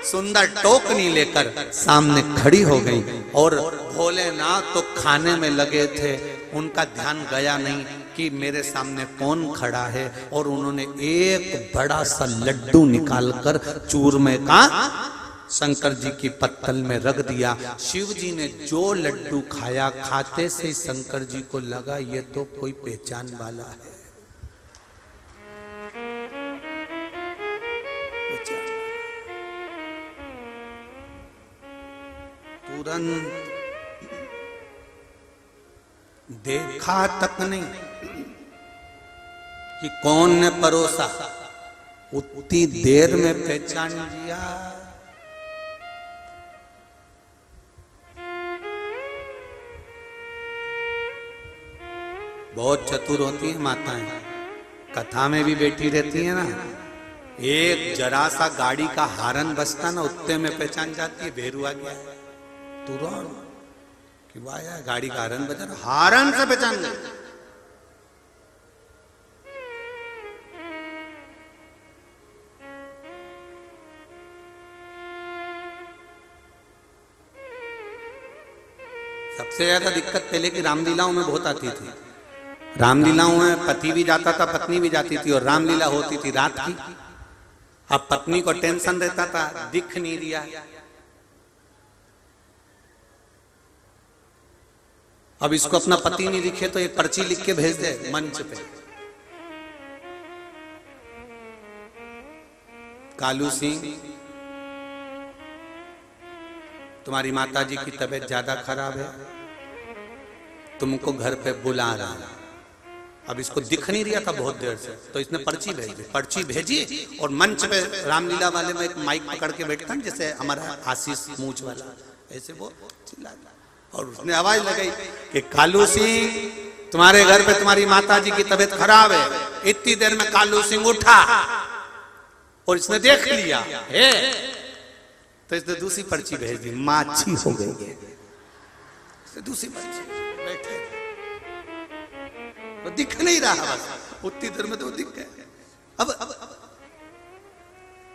सुंदर टोकनी लेकर सामने खड़ी हो गई, और भोलेनाथ तो खाने में लगे थे, उनका ध्यान गया नहीं कि मेरे सामने कौन खड़ा है, और उन्होंने एक बड़ा सा लड्डू निकालकर चूरमे का शंकर जी की पत्तल में रख दिया। शिव जी ने जो लड्डू खाया, खाते से शंकर जी को लगा ये तो कोई पहचान वाला है, तुरंत देखा तक नहीं कि कौन ने परोसा, उतनी देर में पहचान लिया। बहुत चतुर होती हैं माताएं, कथा में भी बैठी रहती है ना, एक जरा सा गाड़ी का हारन बजता ना, उतने में पहचान जाती है भेरू आ गया है, तुरंत कि वाया गाड़ी का हारन बजा, हारन से पहचान गई। सबसे ज्यादा दिक्कत पहले की रामलीलाओं में बहुत आती थी। रामलीलाओं में पति भी जाता था, पत्नी भी जाती थी, और रामलीला होती थी रात की। अब पत्नी को टेंशन रहता था, दिख नहीं दिया, अब इसको अपना पति नहीं दिखे तो एक पर्ची लिख के भेज दे मंच पे, कालू सिंह तुम्हारी माता जी की तबीयत ज्यादा खराब है, तुमको घर पे बुला रहा है। अब इसको दिख नहीं रहा था बहुत देर से, तो इसने पर्ची भेजी, पर्ची भेजी, और मंच पे रामलीला वाले में एक माइक पकड़ के बैठता है जैसे हमारा आशीष मूंछ वाला, ऐसे वो चिल्लाता, और उसने आवाज लगाई कि कालू सिंह तुम्हारे घर पे तुम्हारी माता जी की तबीयत खराब है। इतनी देर में कालू सिंह उठा और इसने देख लिया है, तो इसने दूसरी पर्ची भेज दी, माची हो गई है, दूसरी पर्ची बैठे, वो दिख नहीं रहा, बस उतनी देर में तो दिख गए। अब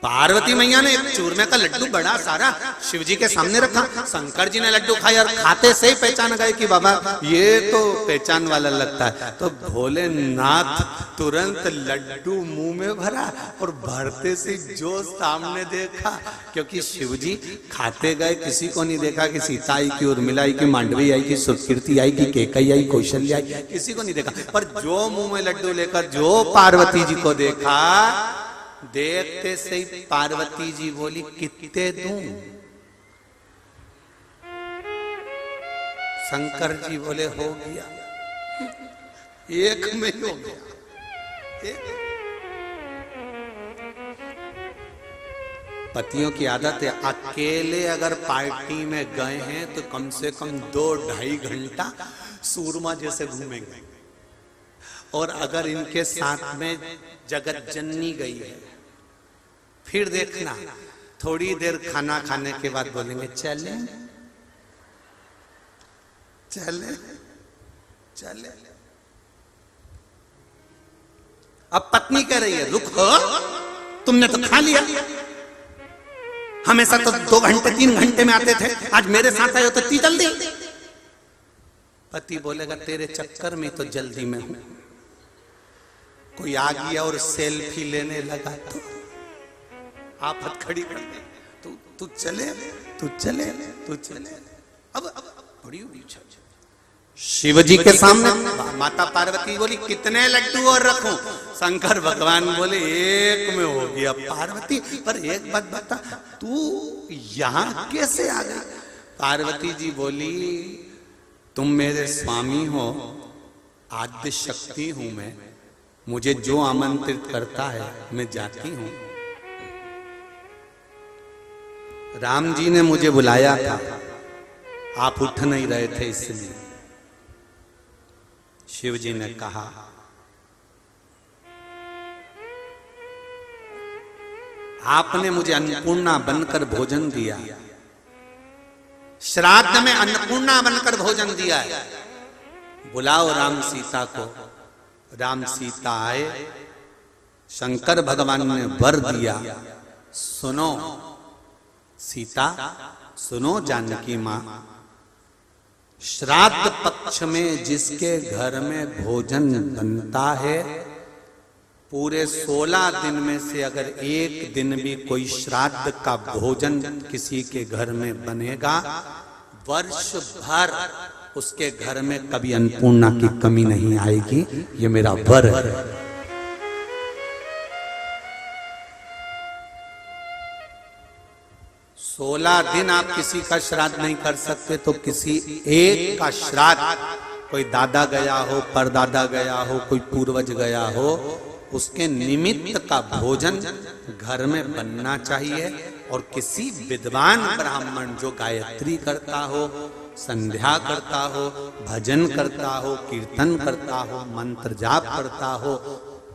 पार्वती मैया ने एक चूरमे का लड्डू बड़ा सारा शिव जी के सामने रखा, शंकर जी ने लड्डू खाया, और खाते से ही पहचान गए कि बाबा ये तो पहचान वाला लगता है। तो भोलेनाथ तुरंत लड्डू मुंह में भरा, और भरते से जो सामने देखा, क्योंकि शिव जी खाते गए, किसी को नहीं देखा कि सीता आई, कि उर्मिला आई, कि मांडवी आई, कि सुकीर्ति आई, कि केकई आई, कौशल्या आई, किसी को नहीं देखा, पर जो मुंह में लड्डू लेकर जो पार्वती जी को देखा, देखते से ही पार्वती जी बोली कितने दूं? शंकर जी बोले हो गया, एक में हो गया। पतियों की आदत है, अकेले अगर पार्टी में गए हैं तो कम से कम 2-2.5 घंटा सूरमा जैसे घूमेंगे, और अगर इनके साथ में जगत जननी गई है, फिर देखना थोड़ी देर खाना खाने के बाद बोलेंगे चले चले चले। अब पत्नी कह रही है रुको, तुमने तो खा लिया, हमेशा तो 2 घंटे 3 घंटे में आते थे, आज मेरे साथ आए हो तो इतनी जल्दी, पति बोलेगा तेरे चक्कर में तो जल्दी में हूं, कोई आ गया और सेल्फी लेने लगा तो आफत खड़ी कर दे, तू चले तू चले तू चले। अब बड़ी हुई शिव जी के सामने माता पार्वती बोली कितने लड्डू और रखूं? शंकर भगवान बोले एक में हो गया। पार्वती पर एक बात बता, तू यहां कैसे आ गई? पार्वती जी बोली तुम मेरे स्वामी हो, आद्य शक्ति हूं मैं, मुझे जो आमंत्रित करता है मैं जाती हूं। राम जी ने मुझे बुलाया था, आप उठ नहीं रहे थे इसलिए। शिव जी ने कहा आपने मुझे अन्नपूर्णा बनकर भोजन दिया, श्राद्ध में अन्नपूर्णा बनकर भोजन दिया है, बुलाओ राम सीता को। राम सीता आए, शंकर भगवान ने वर दिया, सुनो सीता, सुनो जानकी मां, श्राद्ध पक्ष में जिसके घर में भोजन बनता है, पूरे 16 दिन में से अगर एक दिन भी कोई श्राद्ध का भोजन किसी के घर में बनेगा, वर्ष भर उसके घर में कभी अन्नपूर्णा की कमी नहीं आएगी। ये मेरा वर है। 16 दिन आप किसी का श्राद्ध नहीं कर सकते, तो किसी एक का श्राद्ध, कोई दादा गया हो, परदादा गया हो, कोई पूर्वज गया हो, उसके निमित्त का भोजन घर में बनना चाहिए। और किसी विद्वान ब्राह्मण जो गायत्री करता हो, संध्या करता हो, भजन करता हो, कीर्तन करता हो, मंत्र जाप करता हो,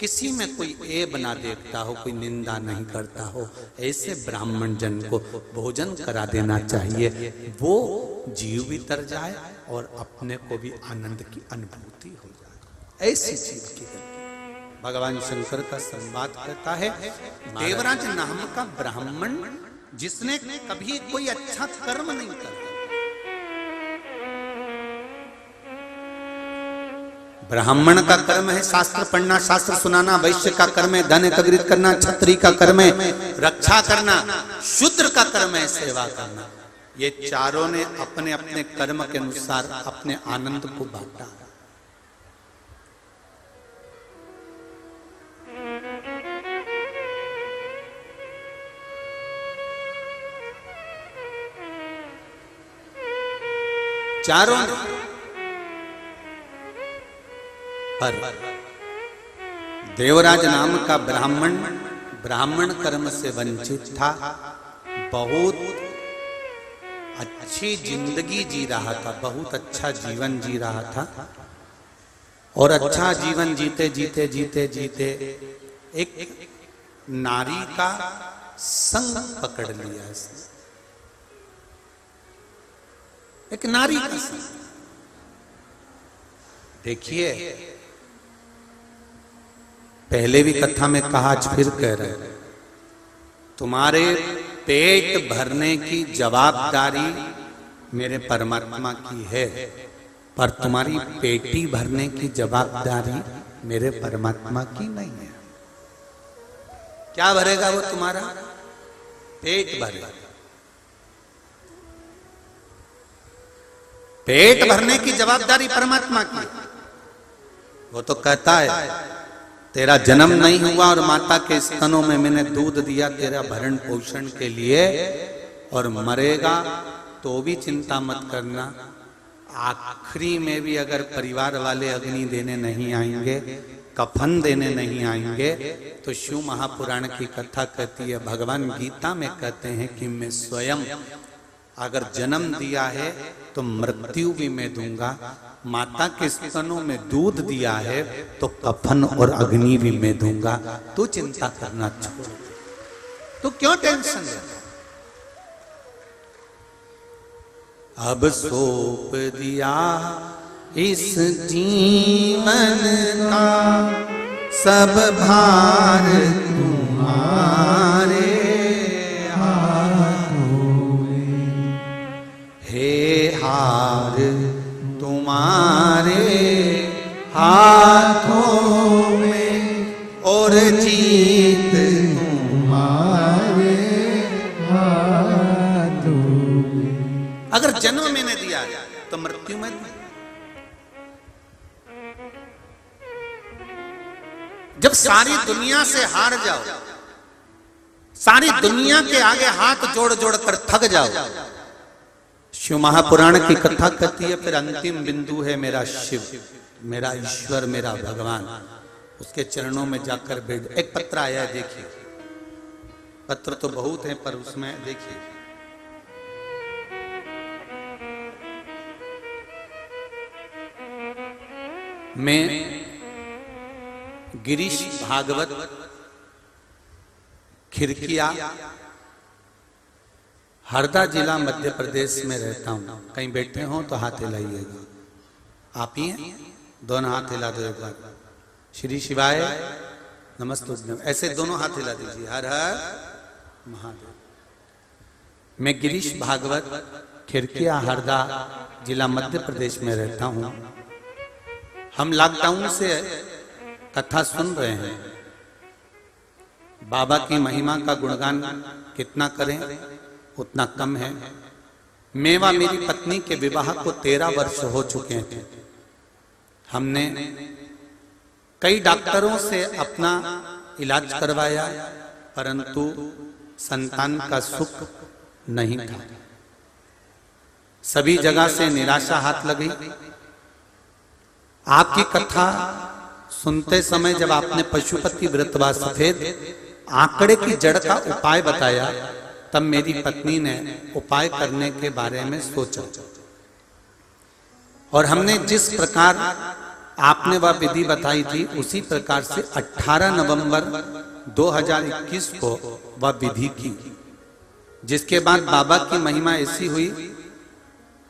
किसी में कोई ऐब ना देखता हो, कोई निंदा नहीं करता हो, ऐसे ब्राह्मण जन को भोजन करा देना चाहिए। वो जीव भी तर जाए और अपने को भी आनंद की अनुभूति हो जाए। ऐसी चीज की भगवान शंकर का संवाद कहता है, देवराज नाम का ब्राह्मण जिसने कभी कोई अच्छा कर्म नहीं किया, ब्राह्मण का कर्म है शास्त्र पढ़ना, शास्त्र सुनाना, वैश्य का कर्म है धन एकत्रित करना, क्षत्रिय का कर्म है रक्षा करना, शूद्र का कर्म है सेवा करना। ये चारों ने अपने अपने कर्म के अनुसार अपने आनंद को बांटा। चारों पर देवराज नाम का ब्राह्मण कर्म से वंचित था, बहुत अच्छी जिंदगी जी रहा था, बहुत अच्छा जीवन जी रहा था, और अच्छा जीवन जीते जीते जीते जीते एक नारी का संग पकड़ लिया इसने, एक नारी का संग। देखिए, पहले भी कथा में कहा, आज फिर कह रहे हैं, तुम्हारे पेट भरने की जवाबदारी मेरे परमात्मा की है, पर तुम्हारी पेटी भरने की जवाबदारी मेरे परमात्मा की नहीं है। क्या भरेगा वो तुम्हारा? पेट भरेगा। पेट भरने की जवाबदारी परमात्मा की। वो तो कहता है तेरा जन्म नहीं हुआ और माता के स्तनों में मैंने दूध दिया तेरा भरण पोषण के लिए, और मरेगा तो भी चिंता मत करना, आखिरी में भी अगर परिवार वाले अग्नि देने नहीं आएंगे, कफन देने नहीं आएंगे, तो शिव महापुराण की कथा कहती है, भगवान गीता में कहते हैं कि मैं स्वयं अगर जन्म दिया है तो मृत्यु भी मैं दूंगा, माता के स्तनों में दूध दिया है तो कफन और अग्नि भी मैं दूंगा। तू चिंता करना छोड़, तू क्यों टेंशन है? अब सौंप दिया इस जीवन का सब भार तुम्हारे हाथों में, हे हार तुम्हारे हाथों में और जीत तुम्हारे हाथों में। अगर जन्म मैंने दिया तो मृत्यु में दी। जब सारी दुनिया से हार जाओ, सारी दुनिया के आगे हाथ जोड़ जोड़ कर थक जाओ, शिव महापुराण की कथा कहती है फिर अंतिम बिंदु है मेरा शिव, मेरा ईश्वर, मेरा भगवान, उसके चरणों में जाकर बैठ। एक पत्र आया है, देखिए। पत्र तो बहुत हैं पर उसमें देखिए, मैं गिरीश भागवत, खिरकिया, हरदा जिला मध्य प्रदेश में रहता हूं। कहीं बैठे हो तो हाथ हिलाइएगा। आप ही हैं? दोनों हाथ हिला दो एक बार। श्री शिवाय नमस्तुभ्यम, ऐसे दोनों हाथ हिला दीजिए। हर हर महादेव। मैं गिरीश भागवत, खिरकिया, हरदा जिला मध्य प्रदेश में रहता हूं। हम लॉकडाउन से कथा सुन रहे हैं। बाबा की महिमा का गुणगान कितना करें उतना कम है। मैं व मेरी पत्नी के विवाह को 13 वर्ष हो चुके हैं। हमने कई डॉक्टरों से अपना इलाज करवाया परंतु संतान का सुख नहीं था। सभी जगह से निराशा हाथ लगी। आपकी कथा सुनते समय जब आपने पशुपति व्रत व सफेद आंकड़े की जड़ का उपाय बताया तब मेरी पत्नी ने उपाय करने के बारे में सोचा और हमने जिस प्रकार आपने वह विधि बताई थी उसी प्रकार से 18 नवंबर 2021 को वह विधि की, जिसके बाद बाबा की महिमा ऐसी हुई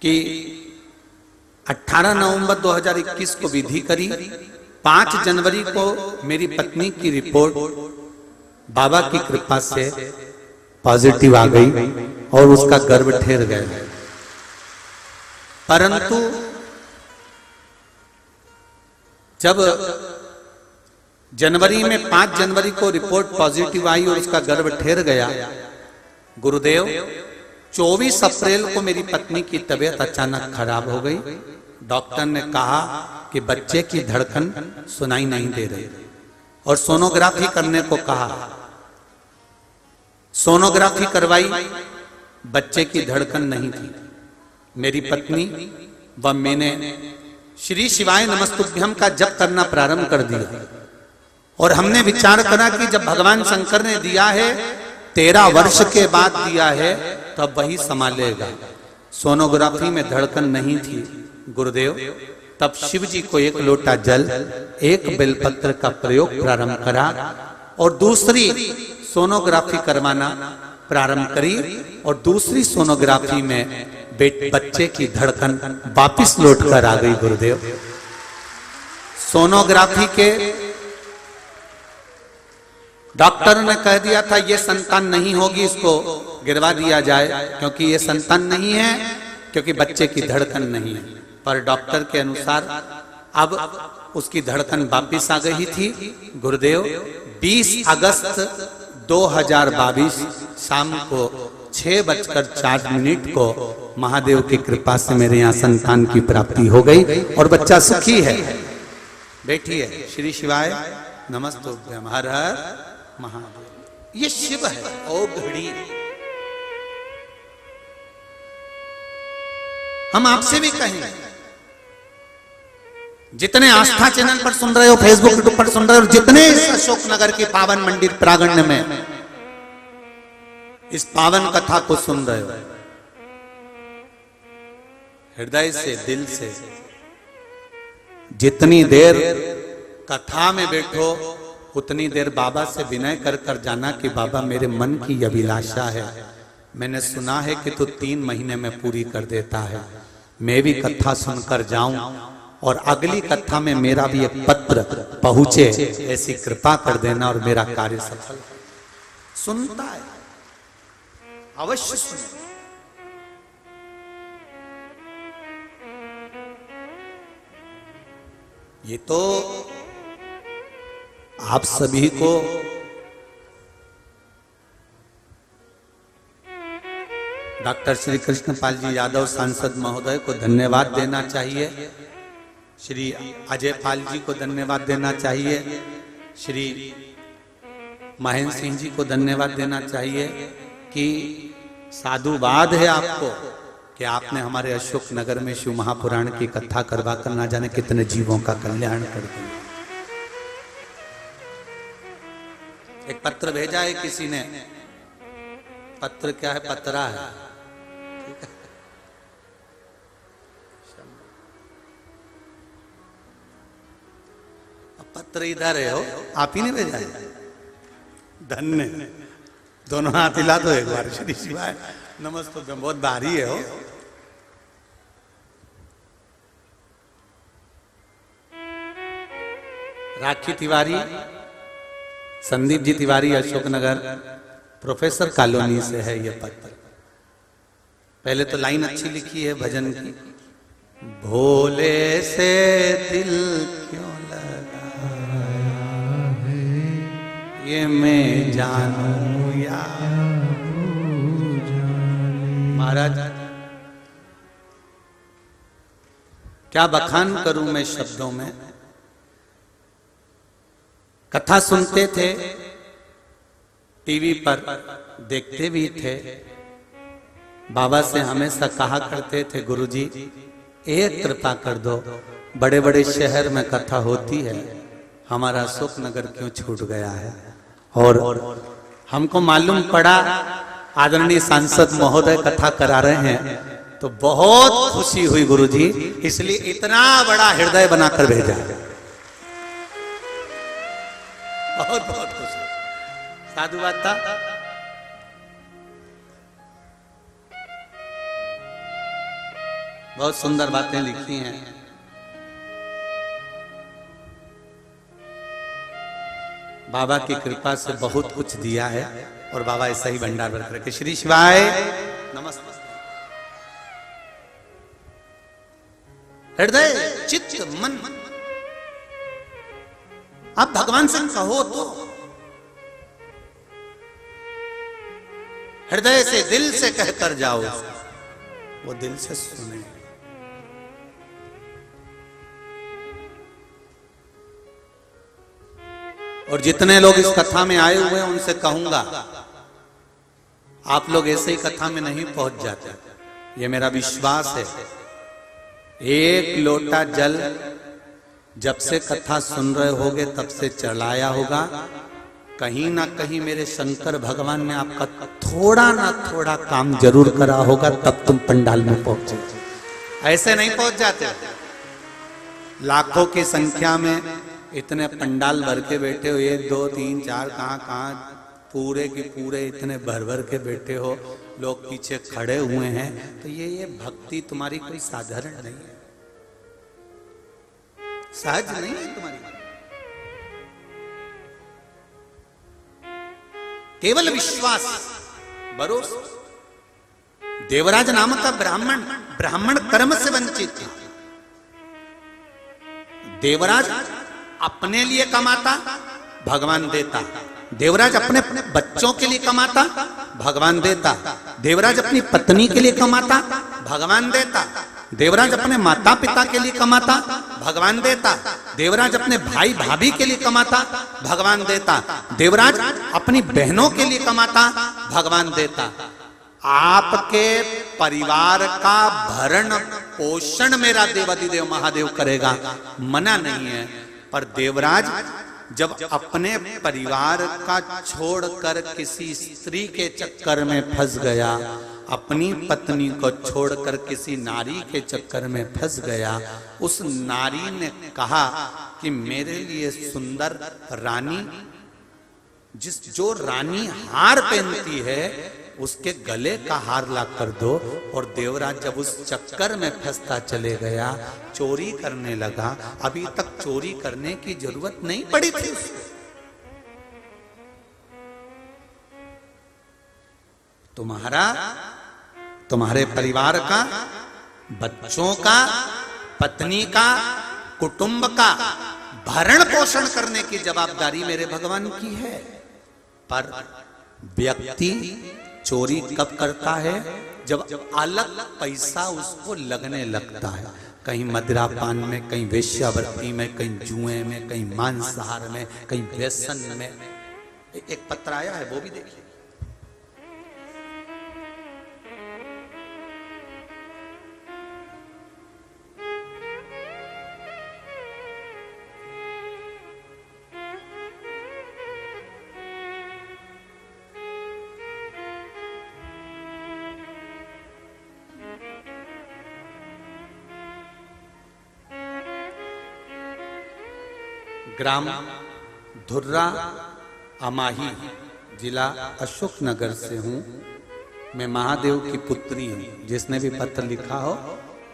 कि 18 नवंबर 2021 को विधि करी। 5 जनवरी को मेरी पत्नी की रिपोर्ट बाबा की कृपा से पॉजिटिव आ गई और उसका गर्भ ठहर गया। परंतु जब जनवरी में 5 जनवरी को रिपोर्ट पॉजिटिव आई और उसका गर्भ ठहर गया, गुरुदेव 24 अप्रैल को मेरी पत्नी की तबीयत अचानक खराब हो गई। डॉक्टर ने कहा कि बच्चे की धड़कन सुनाई नहीं दे रही और सोनोग्राफी करने को कहा। सोनोग्राफी करवाई, बच्चे की धड़कन नहीं थी। मेरी पत्नी व मैंने श्री शिवाय नमस्तुभ्यम का जप करना प्रारंभ कर दिया और हमने विचार करा कि जब भगवान शंकर ने दिया है 13 वर्ष के बाद दिया है तब वही संभालेगा। सोनोग्राफी में धड़कन नहीं थी गुरुदेव। तब शिव जी को 1 लोटा जल, 1 बेलपत्र का प्रयोग प्रारंभ करा और दूसरी सोनोग्राफी करवाना प्रारंभ करी और दूसरी सोनोग्राफी में बच्चे की धड़कन वापिस लौट कर आ गई। गुरुदेव सोनोग्राफी के डॉक्टर ने कह दिया था ये संतान नहीं होगी, इसको गिरवा दिया जाए क्योंकि ये संतान नहीं है, क्योंकि बच्चे की धड़कन नहीं है। पर डॉक्टर के अनुसार अब उसकी धड़कन वापिस आ गई थी। गुरुदेव 20 अगस्त 2022 शाम को 6:04 को महादेव की कृपा से मेरे यहाँ संतान की प्राप्ति हो गई और बच्चा सुखी है। बैठिए। श्री शिवाय नमस्तुभ्यम। हर हर महादेव। ये शिव है। ओ घड़ी हम आपसे भी कहें, जितने आस्था चैनल पर सुन रहे हो, फेसबुक यूट्यूब पर सुन रहे हो, जितने इस अशोकनगर के पावन मंदिर प्रांगण में इस पावन कथा को सुन रहे हो, हृदय से, दिल से, जितनी देर कथा में बैठो उतनी देर बाबा से विनय कर कर जाना कि बाबा मेरे मन की अभिलाषा है, मैंने सुना है कि तू 3 महीने में पूरी कर देता है। मैं भी कथा सुनकर जाऊं और अगली कथा में मेरा भी एक पत्र पहुंचे, ऐसी कृपा कर देना और मेरा कार्य सफल। सुनता है, अवश्य सुने। ये तो आप सभी को डॉक्टर श्री कृष्णपाल जी यादव सांसद महोदय को धन्यवाद देना चाहिए, श्री अजय पाल जी को धन्यवाद देना चाहिए, श्री महेंद्र सिंह जी को धन्यवाद देना चाहिए कि साधुवाद है आपको कि आपने हमारे अशोक नगर में शिव महापुराण की कथा करवा कर ना जाने कितने जीवों का कल्याण कर दिया। एक पत्र भेजा है किसी ने, पत्र क्या है, पतरा है, ठीक है? पत्र इधर है, हो आप ही ने भेजा है, धन्य। दोनों हाथ हिला दो एक बार, श्री शिवाय नमस्ते। बहुत भारी है हो। राखी तिवारी, संदीप जी तिवारी, अशोकनगर, प्रोफेसर कॉलोनी से है ये पत्र। पहले तो लाइन अच्छी लिखी है भजन की, भोले से दिल क्यों लगाया है, ये मैं जानूं या महाराज। क्या बखान करूं मैं शब्दों में। कथा सुनते थे, टीवी पर देखते भी थे, बाबा से हमेशा कहा करते थे, गुरुजी एक कृपा कर दो, बड़े बड़े शहर में कथा होती है, हमारा अशोक नगर क्यों छूट गया है। और हमको मालूम पड़ा आदरणीय सांसद महोदय कथा करा रहे हैं, तो बहुत खुशी हुई गुरुजी, इसलिए इतना बड़ा हृदय बनाकर भेजा है। बहुत बहुत खुशी, साधुवाद था। बहुत सुंदर बातें लिखी हैं। बाबा की कृपा से बहुत कुछ दिया है और बाबा ऐसा ही भंडार भर करके। श्री शिवाय नमस्ते। हृदय चित्त मन, आप भगवान से कहो तो हृदय से दिल से कहकर जाओ, वो दिल से सुने। और जितने लोग इस कथा में आए हुए हैं उनसे कहूंगा, आप लोग ऐसे ही कथा में नहीं पहुंच जाते, ये मेरा विश्वास है। एक लोटा जल जब से कथा सुन रहे होगे तब से चलाया होगा, कहीं ना कहीं मेरे शंकर भगवान ने आपका थोड़ा ना थोड़ा काम जरूर करा होगा, तब तुम पंडाल में पहुंचे। ऐसे नहीं पहुंच जाते। लाखों की संख्या में इतने पंडाल भर के बैठे हो, 1 2 3 4 कहां पूरे के पूरे इतने भर भर के बैठे हो, लोग पीछे खड़े हुए हैं, तो ये भक्ति तुम्हारी कोई साधारण नहीं है, सहज नहीं है तुम्हारी। केवल विश्वास, भरोसा। देवराज नाम का ब्राह्मण कर्म से वंचित था। देवराज अपने लिए कमाता, भगवान देता। देवराज अपने बच्चों के लिए कमाता, भगवान देता। देवराज अपनी पत्नी के लिए कमाता, भगवान देता। देवराज अपने माता पिता के लिए कमाता, भगवान देता। देवराज अपने भाई भाभी के लिए कमाता, भगवान देता। देवराज अपनी बहनों के लिए कमाता, भगवान देता। आपके परिवार का भरण पोषण मेरा देवाधिदेव महादेव करेगा, मना नहीं है। पर देवराज जब अपने परिवार का छोड़कर किसी स्त्री के चक्कर में फंस गया, अपनी पत्नी को छोड़कर किसी नारी के चक्कर में फंस गया, उस नारी ने कहा कि मेरे लिए सुंदर रानी, जो रानी हार पहनती है उसके गले का हार ला कर दो। और देवराज जब उस चक्कर में फंसता चले गया, चोरी करने लगा। अभी तक चोरी करने की जरूरत नहीं पड़ी थी उसको। तुम्हारे परिवार का, बच्चों का, पत्नी का कुटुंब का भरण पोषण करने की जवाबदारी मेरे भगवान की है। पर व्यक्ति चोरी कब करता है? जब अलग पैसा उसको लगने लगता है, कहीं मदिरापान में, कहीं वेश्यावृत्ति में, कहीं जुए में, कहीं मांसाहार में, कहीं व्यसन में। एक पत्र आया है, वो भी देखिए। ग्राम धुर्रा अमाही, जिला अशोकनगर से हूँ। मैं महादेव की पुत्री हूँ। जिसने भी पत्र लिखा हो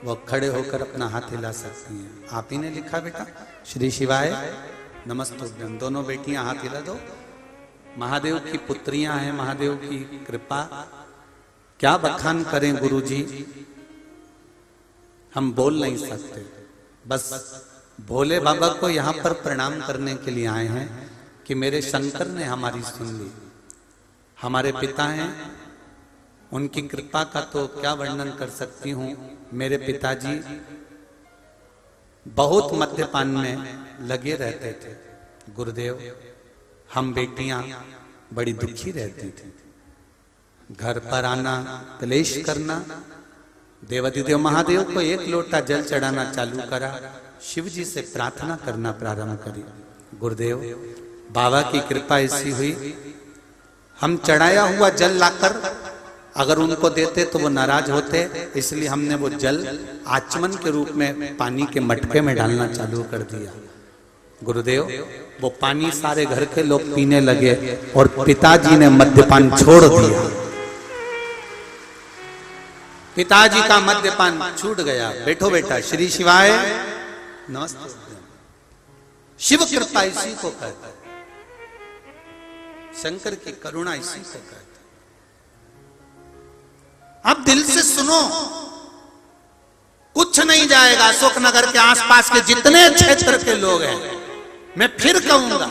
वो खड़े होकर अपना हाथ हिला सकती हैं। आप ही ने लिखा बेटा? श्री शिवाय नमस्तुभ्यम। दोनों बेटियां हाथ हिला दो। महादेव की पुत्रियां हैं, महादेव की कृपा। क्या बखान करें गुरुजी, हम बोल नहीं सकते। बस भोले बाबा को यहाँ पर प्रणाम करने के लिए आए हैं कि मेरे शंकर ने हमारी सुन ली। हमारे पिता हैं, उनकी कृपा का तो क्या वर्णन कर सकती हूँ। मेरे पिताजी बहुत मद्यपान में लगे रहते थे गुरुदेव। हम बेटियां बड़ी दुखी रहती थी। घर पर आना, क्लेश करना। देवाधिदेव महादेव को एक लोटा जल चढ़ाना चालू करा, शिव जी से प्रार्थना करना प्रारंभ करी। गुरुदेव बाबा की कृपा ऐसी हुई, हम चढ़ाया हुआ जल लाकर अगर उनको देते तो वो नाराज होते, इसलिए हमने वो जल आचमन के रूप में पानी के मटके में डालना चालू कर दिया। गुरुदेव वो पानी सारे घर के लोग पीने लगे और पिताजी ने मद्यपान छोड़ दिया। पिताजी का मद्यपान छूट गया। बैठो बेटा। श्री शिवाय नमस्ते। शिव कृपा इसी को कहते हैं, शंकर की करुणा इसी को कहते हैं। अब दिल से सुनो, कुछ नहीं जाएगा। अशोकनगर के आसपास के जितने क्षेत्र के लोग हैं, मैं फिर कहूंगा,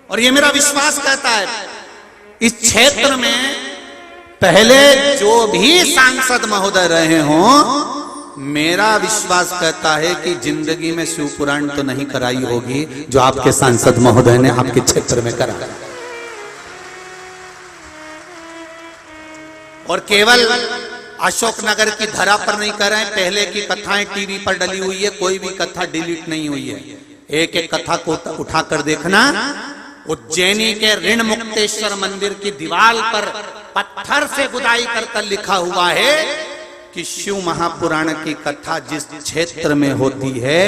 और ये मेरा विश्वास कहता है, इस क्षेत्र में पहले जो भी सांसद महोदय रहे हों, मेरा विश्वास कहता है कि जिंदगी में शिव पुराण तो नहीं कराई होगी जो आपके सांसद महोदय ने आपके क्षेत्र में करा। और केवल अशोकनगर की धरा पर नहीं कर रहे हैं, पहले की कथाएं टीवी पर डली हुई है, कोई भी कथा डिलीट नहीं हुई है। एक एक कथा को उठाकर देखना। उज्जैनी के ऋण मुक्तेश्वर मंदिर की दीवार पर पत्थर से खुदाई कर लिखा हुआ है कि शिव महापुराण की कथा जिस क्षेत्र में होती है,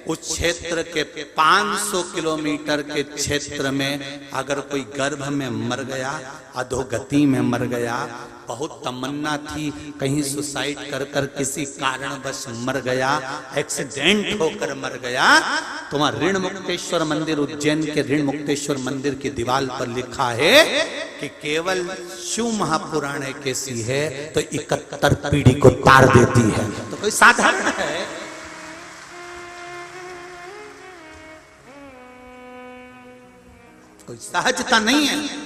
उस क्षेत्र के 500 किलोमीटर के क्षेत्र में अगर कोई गर्भ में मर गया, अधोगति में मर गया, बहुत तमन्ना थी कहीं सुसाइड कर कर किसी कारणवश मर गया, एक्सीडेंट होकर मर गया, तो वहां ऋण मुक्तेश्वर मंदिर, उज्जैन के ऋण मुक्तेश्वर मंदिर की दीवार पर लिखा है कि केवल शिव महापुराण कैसी है तो 71 पीढ़ी को तार देती है। तो कोई साधारण है? कोई सहजता नहीं है।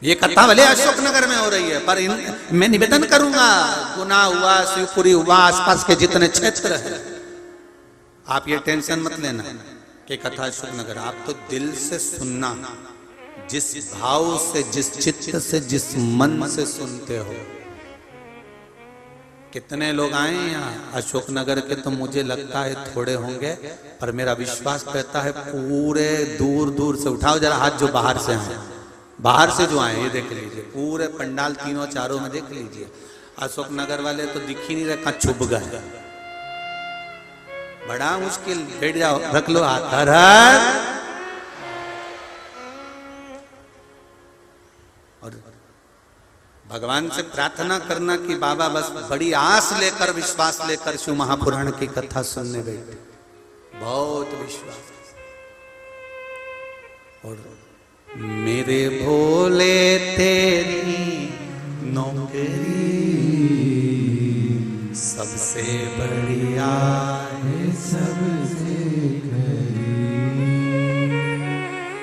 ये कथा भले अशोकनगर में हो रही है, पर मैं निवेदन करूंगा, गुना हुआ, शिवपुरी हुआ, आसपास के जितने क्षेत्र हैं, आप ये टेंशन मत लेना कि कथा अशोकनगर। आप तो दिल से सुनना, जिस भाव से, जिस चित्त से, जिस मन से सुनते हो। कितने लोग आए यहाँ अशोकनगर के तो मुझे लगता है थोड़े होंगे, पर मेरा विश्वास कहता है पूरे दूर दूर से। उठाओ जरा हाथ जो बाहर से आए, बाहर से जो आए, ये देख लीजिए पूरे पंडाल तीनों चारों में देख लीजिए। अशोकनगर वाले तो दिख ही नहीं रहे, कहाँ छुप गए। बड़ा मुश्किल। बैठ जाओ, रख लो हाथ। हर हर। और भगवान से प्रार्थना करना कि बाबा बस बड़ी आस लेकर विश्वास लेकर शिव महापुराण की कथा सुनने बैठे, बहुत विश्वास। और मेरे भोले तेरी नौकरी सबसे बढ़िया है, सबसे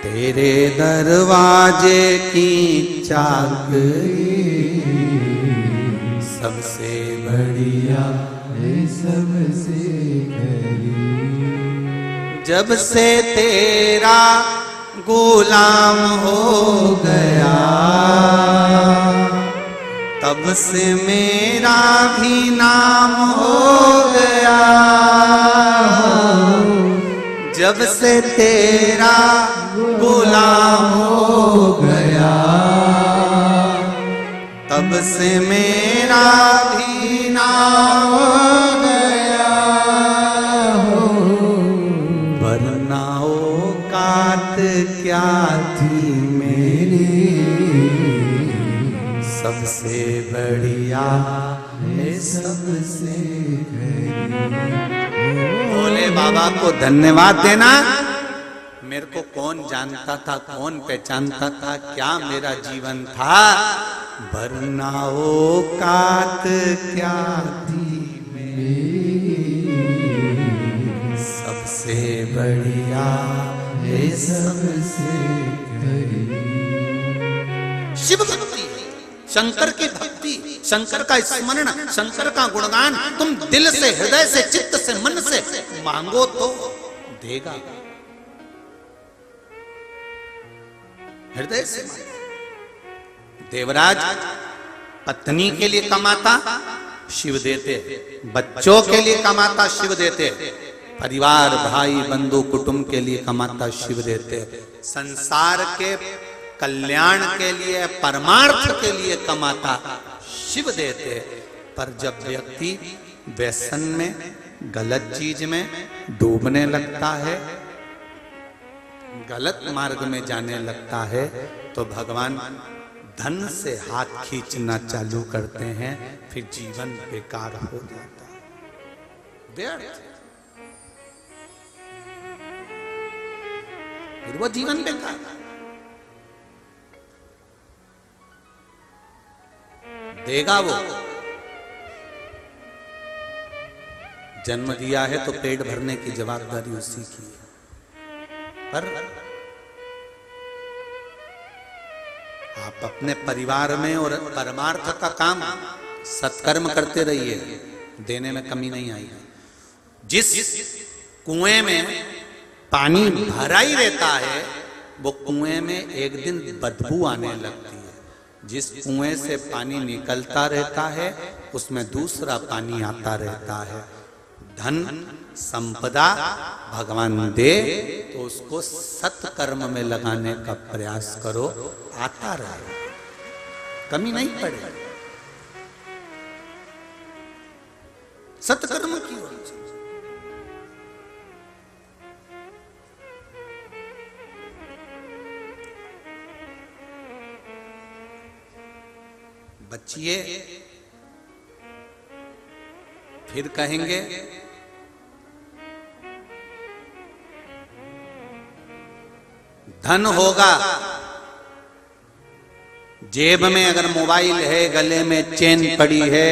तेरे दरवाजे की चाकरी सबसे बढ़िया है, सबसे जब से तेरा गुलाम हो गया तब से मेरा भी नाम हो गया, जब से तेरा गुलाम हो गया तब से मेरा भी नाम हो गया, वरना औकात क्या थी मेरी, सबसे बढ़िया है, सबसे भोले बाबा को धन्यवाद देना। मेरे को कौन जानता था, कौन पहचानता था, क्या मेरा जीवन था, वरना औकात क्या थी मेरी, सबसे बढ़िया है, सबसे शिव भक्ति, शंकर की भक्ति, शंकर का स्मरण, शंकर का गुणगान तुम दिल से, हृदय से, चित्त से, मन से मांगो तो देगा, हृदय से। देवराज पत्नी के लिए कमाता, शिव देते, बच्चों के लिए कमाता, शिव देते, परिवार भाई बंधु कुटुंब के लिए कमाता, शिव देते, संसार के कल्याण के लिए, परमार्थ के लिए कमाता, शिव देते। पर जब व्यक्ति व्यसन में, गलत चीज में डूबने लगता है, गलत मार्ग में जाने लगता है, तो भगवान धन से हाथ खींचना चालू करते हैं, फिर जीवन बेकार हो जाता है, व्यर्थ, फिर वो जीवन बेकार। देगा वो, जन्म दिया है तो पेट भरने की जवाबदारी उसी की है, पर आप अपने परिवार में और परमार्थ का काम सत्कर्म करते रहिए, देने में कमी नहीं आई। जिस कुएं में पानी भरा ही रहता है वो कुएं में एक दिन बदबू आने लगती है, जिस कुएं से पानी निकलता रहता है उसमें दूसरा पानी आता रहता है। धन संपदा भगवान दे तो उसको सत्कर्म में लगाने का प्रयास करो, आता रहे, कमी नहीं पड़े, सत्कर्म की ओर। बचिए, फिर कहेंगे धन होगा, जेब में अगर मोबाइल है, गले में चेन पड़ी है,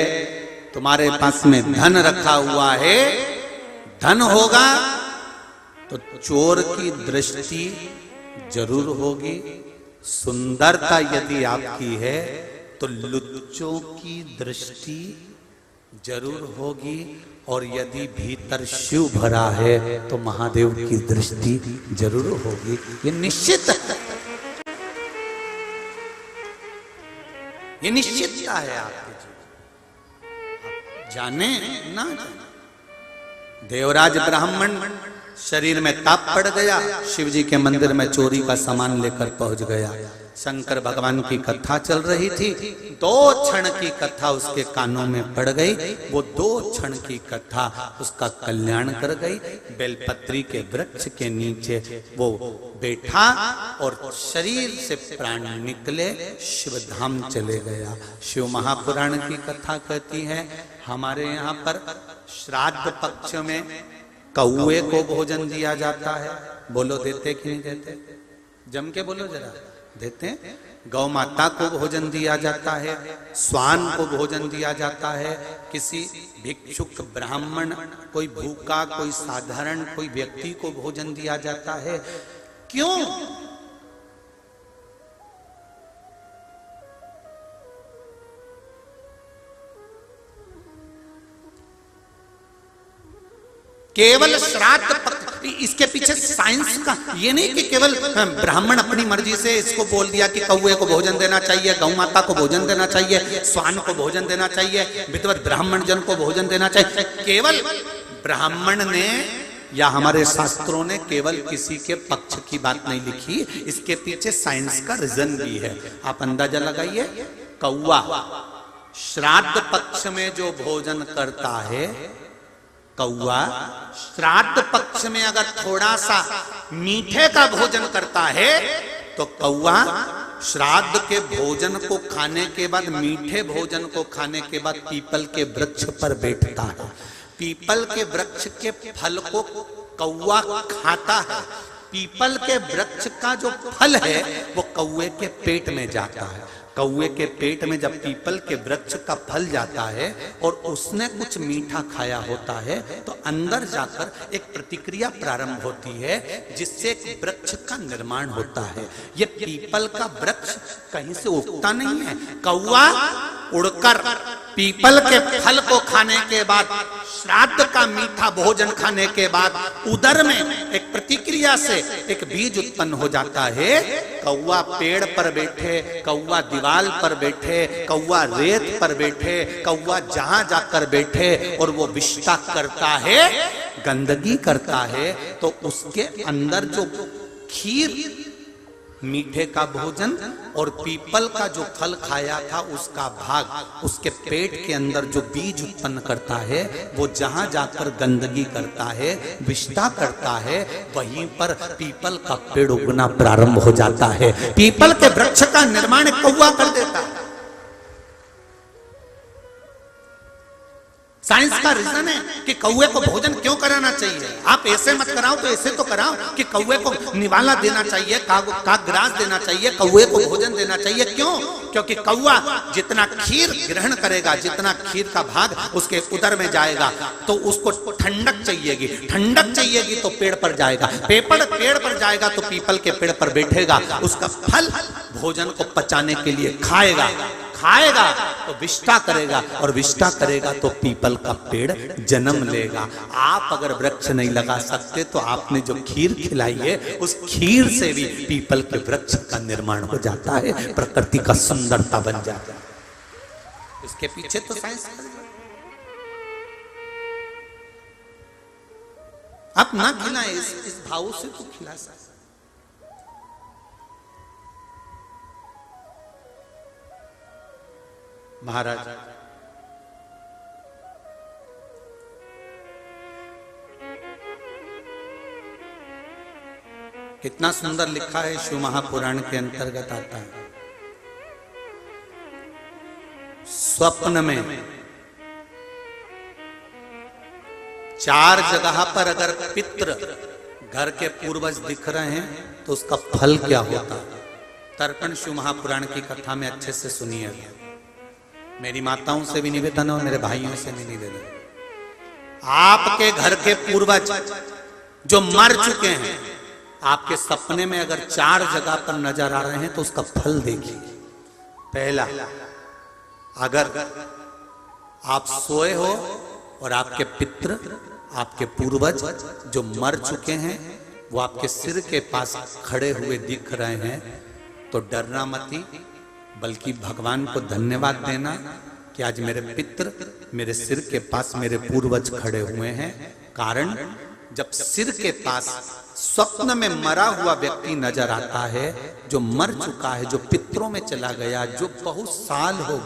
तुम्हारे पास में धन रखा हुआ है, धन होगा तो चोर की दृष्टि जरूर होगी, सुंदरता यदि आपकी है तो लुच्चों की दृष्टि जरूर होगी, और यदि भीतर शिव भरा है तो महादेव की दृष्टि जरूर होगी, ये निश्चित है, ये निश्चितता है आपके जीवन, जाने ना जाने। देवराज ब्राह्मण शरीर में ताप पड़ गया, शिव जी के मंदिर में चोरी का सामान लेकर पहुंच गया, शंकर भगवान की कथा चल रही थी, 2 क्षण की कथा उसके कानों में पड़ गई। वो 2 क्षण की कथा उसका कल्याण कर गई। बेलपत्री के वृक्ष के नीचे वो बैठा और शरीर से प्राण निकले, शिवधाम चले गया। शिव महापुराण की कथा कहती है, हमारे यहाँ पर श्राद्ध पक्ष में कौए को भोजन दिया जाता है। बोलो देते कि नहीं देते? जम के बोलो जरा। देते हैं। गौ माता को भोजन दिया जाता है, स्वान को भोजन दिया जाता है, किसी भिक्षुक ब्राह्मण, कोई भूखा, कोई साधारण कोई व्यक्ति को भोजन दिया जाता है। क्यों? केवल श्राद्ध पक्ष, इसके पीछे साइंस का ये नहीं कि केवल ब्राह्मण अपनी मर्जी से इसको बोल दिया कि कौए को भोजन देना चाहिए, गौ माता को भोजन देना चाहिए, स्वान को भोजन देना चाहिए, विद्वत ब्राह्मण जन को भोजन देना चाहिए। केवल ब्राह्मण ने या हमारे शास्त्रों ने केवल किसी के पक्ष की बात नहीं लिखी, इसके पीछे साइंस का रीजन भी है। आप अंदाजा लगाइए, कौआ श्राद्ध पक्ष में जो भोजन करता है, कौआ श्राद्ध पक्ष में अगर थोड़ा सा मीठे का भोजन करता है तो कौआ श्राद्ध के भोजन को खाने के बाद, मीठे भोजन को खाने के बाद पीपल के वृक्ष पर बैठता है। पीपल के वृक्ष के फल को कौआ खाता है। पीपल के वृक्ष का जो फल है वो कौए के पेट में जाता है। कौए के पेट में जब पीपल के वृक्ष का फल जाता है और उसने कुछ मीठा खाया होता है तो अंदर जाकर एक प्रतिक्रिया प्रारंभ होती है जिससे एक वृक्ष का निर्माण होता है। ये पीपल का वृक्ष कहीं से उगता नहीं है। कौआ उड़कर पीपल के फल को खाने के बाद, श्राद्ध का मीठा भोजन खाने के बाद उदर में एक प्रतिक्रिया से एक बीज उत्पन्न हो जाता है। कौआ पेड़ पर बैठे, कौआ दीवाल पर बैठे, कौआ रेत पर बैठे, कौआ जहां जाकर बैठे और वो विष्ठा करता है, गंदगी करता है, तो उसके अंदर जो खीर, मीठे का भोजन और पीपल का जो फल खाया था उसका भाग उसके पेट के अंदर जो बीज उत्पन्न करता है, वो जहां जाकर गंदगी करता है, विष्ठा करता है, वहीं पर पीपल का पेड़ उगना प्रारंभ हो जाता है। पीपल के वृक्ष का निर्माण कौआ कर देता है। साइंस का रीजन है कि कौए को भोजन क्यों कराना चाहिए। आप ऐसे मत कराओ तो ऐसे तो कराओ कि कौए को निवाला देना चाहिए, कागराज देना चाहिए, कौए को भोजन देना चाहिए। क्यों? क्योंकि कौआ जितना खीर ग्रहण करेगा, जितना खीर का भाग उसके उदर में जाएगा, तो उसको ठंडक चाहिएगी। ठंडक चाहिएगी तो पेड़ पर जाएगा, पेड़ पर जाएगा तो पीपल के पेड़ पर बैठेगा, उसका फल भोजन को पचाने के लिए खाएगा तो विष्ठा करेगा, और विष्ठा करेगा तो पीपल का पेड़ जन्म लेगा। आप अगर वृक्ष नहीं लगा सकते तो आपने जो खीर खिलाई है उस खीर से भी पीपल के वृक्ष का निर्माण हो जाता है, प्रकृति का सुंदरता बन जाता है। इसके पीछे तो साइंस। आप ना खिलाएं, इस भाव से तो खिला सकते। महाराज कितना सुंदर लिखा है, शिव महापुराण के अंतर्गत आता है। स्वप्न में 4 जगह पर अगर पितृ घर के पूर्वज दिख रहे हैं तो उसका फल क्या होता है। तर्पण शिव महापुराण की कथा में अच्छे से सुनिएगा। मेरी माताओं से भी निवेदन और मेरे भाइयों से भी निवेदन, आपके घर के पूर्वज जो मर चुके हैं, आपके सपने में अगर 4 जगह पर नजर आ रहे हैं तो उसका फल देखिए। पहला, अगर आप सोए हो और आपके पितृ, आपके पूर्वज जो मर चुके हैं वो आपके सिर के पास खड़े हुए दिख रहे हैं, तो डरना मती, बल्कि भगवान को धन्यवाद देना कि आज मेरे पितृ मेरे सिर के पास, मेरे पूर्वज खड़े हुए हैं। कारण जब सिर के पास स्वप्न में मरा हुआ व्यक्ति नजर आता है, जो मर चुका है, जो पितरों में चला गया, जो बहुत साल हो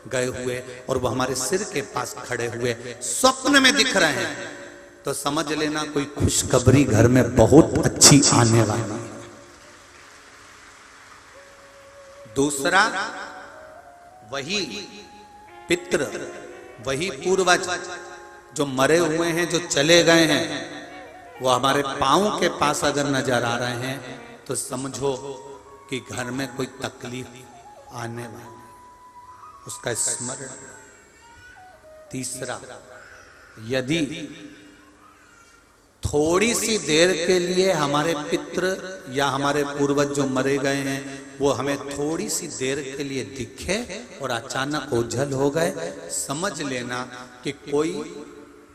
गए हुए, और वो हमारे सिर के पास खड़े हुए स्वप्न में दिख रहे हैं, तो समझ लेना कोई खुशखबरी घर में बहुत अच्छी आने वाली है। दूसरा, वही पितृ, वही पूर्वज जो मरे हुए हैं, जो चले गए हैं, वो हमारे पांव के पास अगर नजर आ रहे हैं तो समझो कि घर में कोई तकलीफ आने वाली, उसका स्मरण। तीसरा, यदि थोड़ी सी देर के लिए हमारे पितृ या हमारे पूर्वज जो मरे गए हैं वो हमें थोड़ी सी देर के लिए दिखे और अचानक ओझल हो गए, समझ लेना कि कोई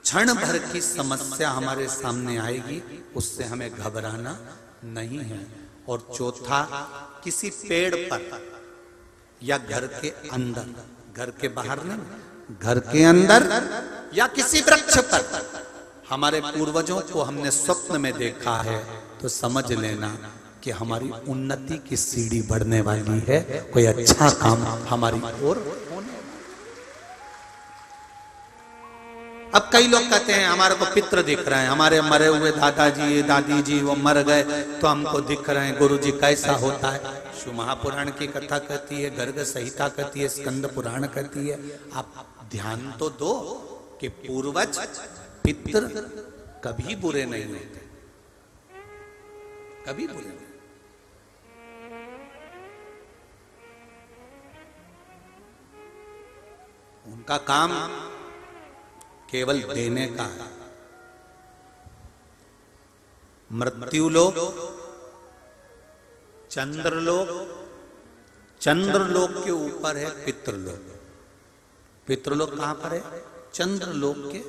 क्षण भर की समस्या हमारे सामने आएगी, उससे हमें घबराना नहीं है। और चौथा, किसी पेड़ पर या घर के अंदर, घर के बाहर नहीं, घर के अंदर या किसी वृक्ष पर हमारे पूर्वजों को हमने स्वप्न में देखा है, तो समझ लेना कि हमारी उन्नति की सीढ़ी बढ़ने वाली है, कोई अच्छा काम हमारी ओर होने। अब कई लोग कहते हैं हमारे को पितृ दिख रहे हैं, हमारे मरे हुए दादाजी दादी जी वो मर गए तो हमको दिख रहे हैं। गुरुजी कैसा होता है? शिव महापुराण की कथा कहती है, गर्ग संहिता कहती है, स्कंद पुराण कहती है। आप ध्यान तो दो कि पूर्वज पितृ कभी बुरे नहीं होते, कभी बुरे नहीं। उनका काम केवल देने का है। मृत्युलोक, चंद्रलोक, चंद्रलोक के ऊपर है पितृलोक। पितृलोक कहां पर है? चंद्रलोक के